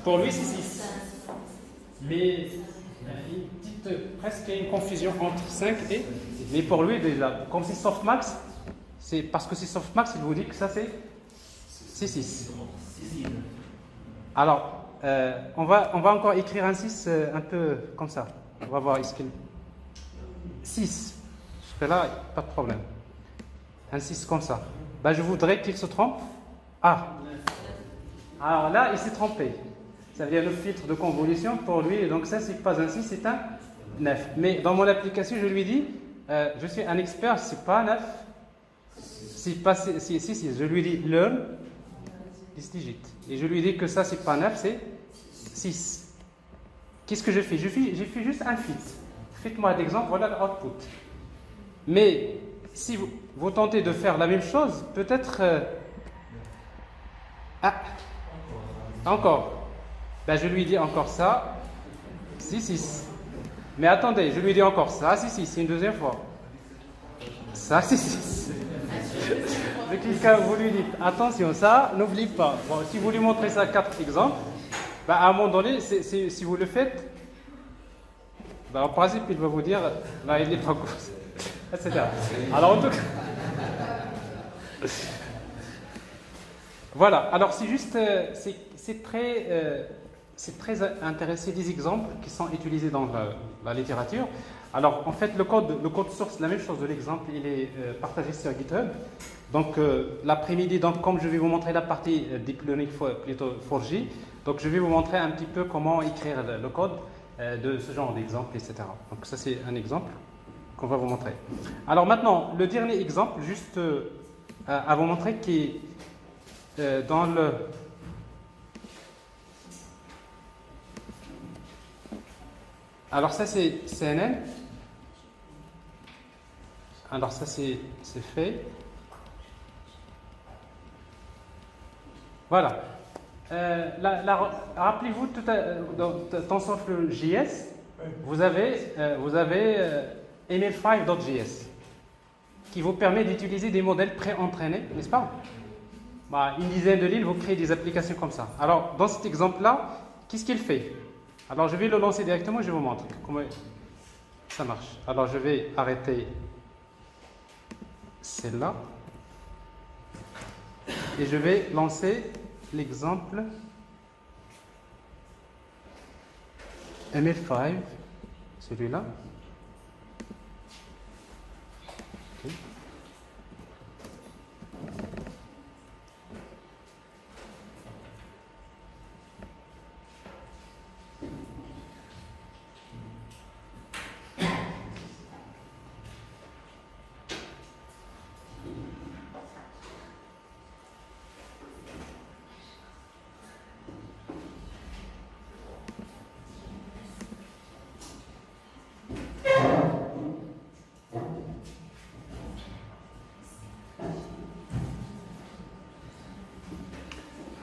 pour lui, c'est 6. Mais presque une confusion entre 5 et. Mais pour lui, déjà, comme c'est softmax, c'est parce que c'est softmax, il vous dit que ça c'est 6. Alors, on va encore écrire un 6 un peu comme ça. On va voir. 6. Jusque-là, pas de problème. Un 6 comme ça. Ben, je voudrais qu'il se trompe. Ah. Alors là, il s'est trompé. Ça veut dire le filtre de convolution pour lui. Donc ça, c'est pas un 6, c'est un 9. Mais dans mon application, je lui dis, je suis un expert, c'est pas 9. C'est pas 6. Je lui dis learn 10 digits. Et je lui dis que ça, c'est pas 9, c'est 6. Qu'est-ce que je fais? J'ai fait juste un fit. Faites-moi d'exemple, voilà le output. Mais si vous tentez de faire la même chose, peut-être... encore. Ben, je lui dis encore ça, 6. Mais attendez, je lui dis encore ça, 6, c'est une deuxième fois. Ça, 6. Mais quelqu'un, vous lui dites, attention, ça, n'oublie pas. Bon, si vous lui montrez ça 4 exemples, ben, à un moment donné, si vous le faites, ben, en principe, il va vous dire, là, il n'est pas cause, etc. Alors, en tout cas... Voilà, alors c'est juste, c'est très intéressant, des exemples qui sont utilisés dans la littérature. Alors en fait, le code source, la même chose de l'exemple, il est partagé sur GitHub. Donc l'après-midi, donc, comme je vais vous montrer la partie Deep Learning plutôt 4G, donc je vais vous montrer un petit peu comment écrire le code de ce genre d'exemple, etc. Donc ça c'est un exemple qu'on va vous montrer. Alors maintenant, le dernier exemple, juste à vous montrer qui est dans le... Alors ça c'est CNN. Alors ça c'est fait. Voilà. Rappelez-vous dans TensorFlow.js, vous avez ML5.js qui vous permet d'utiliser des modèles pré-entraînés, n'est-ce pas? Une dizaine de lignes, vous créez des applications comme ça. Alors dans cet exemple-là, qu'est-ce qu'il fait? Alors je vais le lancer directement, je vais vous montrer comment ça marche. Alors je vais arrêter celle-là et je vais lancer l'exemple ML5, celui-là. Okay.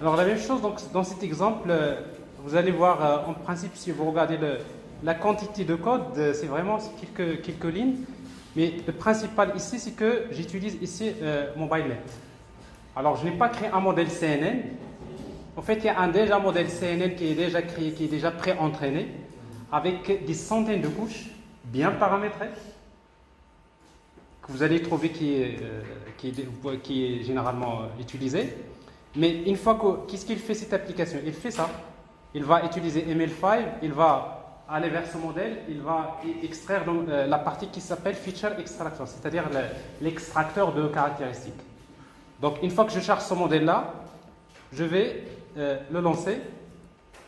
Alors la même chose, donc, dans cet exemple, vous allez voir, en principe, si vous regardez la quantité de code, c'est vraiment quelques lignes. Mais le principal ici, c'est que j'utilise ici MobileNet. Alors je n'ai pas créé un modèle CNN. En fait, il y a déjà un modèle CNN qui est déjà créé, qui est déjà pré-entraîné, avec des centaines de couches bien paramétrées, que vous allez trouver qui est généralement utilisé. Mais une fois qu'est-ce qu'il fait cette application? Il fait ça. Il va utiliser ML5, il va aller vers ce modèle, il va extraire la partie qui s'appelle Feature Extraction, c'est-à-dire l'extracteur de caractéristiques. Donc, une fois que je charge ce modèle-là, je vais le lancer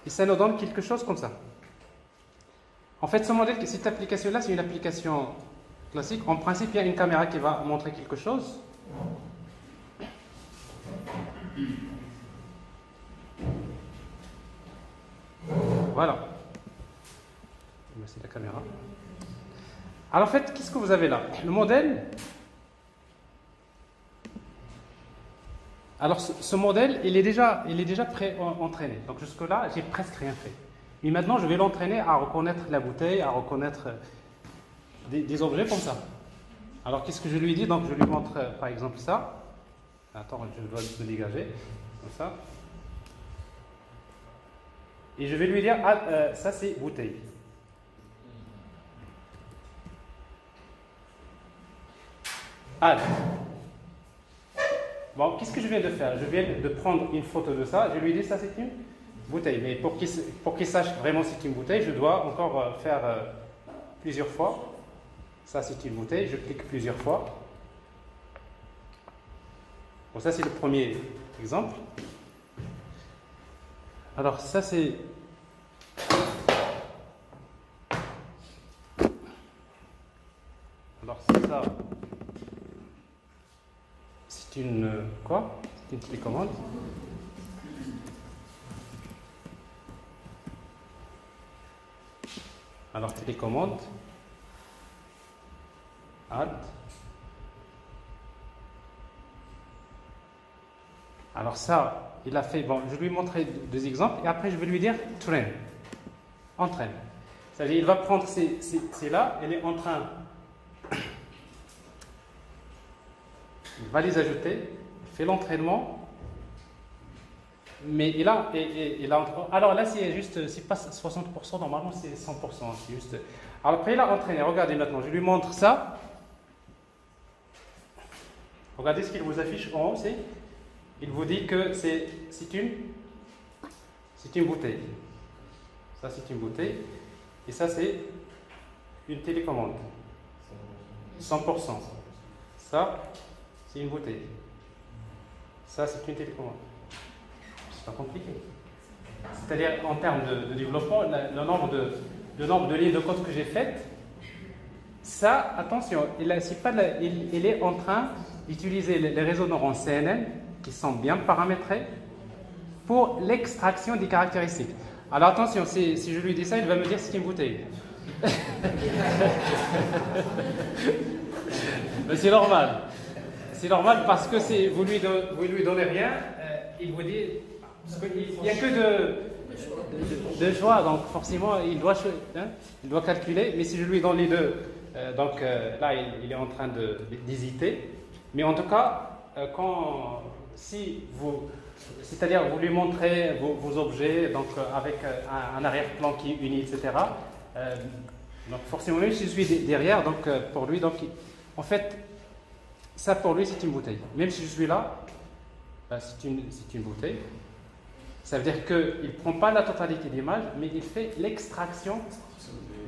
et ça nous donne quelque chose comme ça. En fait, ce modèle, cette application-là, c'est une application classique. En principe, il y a une caméra qui va montrer quelque chose. Voilà. C'est la caméra. Alors, en fait, qu'est-ce que vous avez là? Le modèle. Alors, ce modèle, il est déjà pré-entraîné. Donc, jusque-là, j'ai presque rien fait. Mais maintenant, je vais l'entraîner à reconnaître la bouteille, à reconnaître des objets comme ça. Alors, qu'est-ce que je lui dis? Donc, je lui montre, par exemple, ça. Attends, je dois me dégager. Comme ça. Et je vais lui dire, ah, ça, c'est bouteille. Ah. Bon, qu'est-ce que je viens de faire? Je viens de prendre une photo de ça. Je lui dis, ça, c'est une bouteille. Mais pour qu'il sache vraiment c'est une bouteille, je dois encore faire plusieurs fois. Ça, c'est une bouteille. Je clique plusieurs fois. Bon, ça, c'est le premier exemple. Alors, ça, c'est... Alors, ça... C'est une... quoi? C'est une télécommande. Alors, télécommande. Add. Alors ça, il a fait... Bon, je vais lui montrer deux exemples et après je vais lui dire train. Entraîne. C'est-à-dire, il va prendre ces là, elle est en train... Il va les ajouter, il fait l'entraînement, mais il a alors là c'est juste, c'est pas 60%, normalement c'est 100%, c'est juste... Alors après il a entraîné, regardez maintenant, je lui montre ça. Regardez ce qu'il vous affiche en haut, c'est... Il vous dit que c'est une bouteille. Ça c'est une bouteille, et ça c'est une télécommande. 100%. Ça... c'est une bouteille. Ça, c'est une télécommande. C'est pas compliqué. C'est-à-dire, en termes de développement, le nombre de lignes de code que j'ai faites, ça, attention, il est en train d'utiliser les réseaux de neurones CNN, qui sont bien paramétrés, pour l'extraction des caractéristiques. Alors attention, si je lui dis ça, il va me dire c'est une bouteille. Mais c'est normal. C'est normal parce que vous lui donnez rien, il vous dit, il n'y a que de choix, donc forcément il doit calculer, mais si je lui donne les deux, là il est en train d'hésiter, mais en tout cas, c'est-à-dire vous lui montrez vos objets, donc avec un arrière-plan qui est uni, etc. Donc forcément, je suis derrière, donc pour lui, donc en fait, ça pour lui c'est une bouteille. Même si je suis là, c'est une bouteille. Ça veut dire qu'il ne prend pas la totalité d'image, mais il fait l'extraction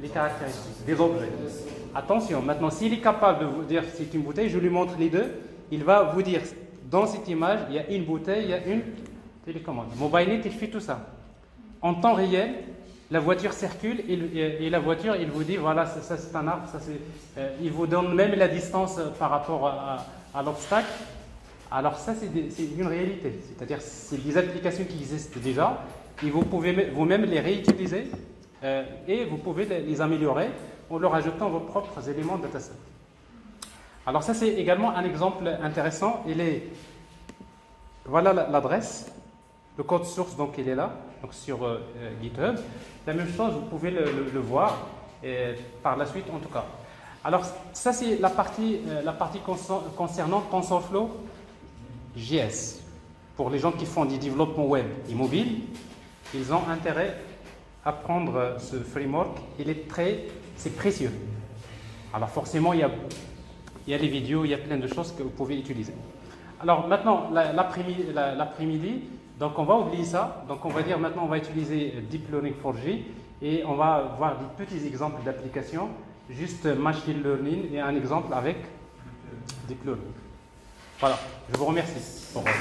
des caractéristiques, des objets. Attention, maintenant, s'il est capable de vous dire que c'est une bouteille, je lui montre les deux, il va vous dire, dans cette image, il y a une bouteille, il y a une télécommande. MobileNet, il fait tout ça. En temps réel, la voiture circule et la voiture, il vous dit, voilà, ça c'est un arbre, il vous donne même la distance par rapport à l'obstacle. Alors ça, c'est une réalité. C'est-à-dire, c'est des applications qui existent déjà et vous pouvez vous-même les réutiliser et vous pouvez les améliorer en leur ajoutant vos propres éléments de dataset. Alors ça, c'est également un exemple intéressant. Voilà l'adresse. Le code source, donc, il est là, donc sur GitHub. La même chose, vous pouvez le voir par la suite, en tout cas. Alors, ça, c'est la partie concernant TensorFlow JS. Pour les gens qui font du développement web et mobile, ils ont intérêt à prendre ce framework. C'est précieux. Alors, forcément, il y a les vidéos, il y a plein de choses que vous pouvez utiliser. Alors, maintenant, l'après-midi, donc on va oublier ça. Donc on va dire maintenant on va utiliser Deep Learning 4G Et on va voir des petits exemples d'applications, juste machine learning et un exemple avec deep learning. Voilà, je vous remercie pour votre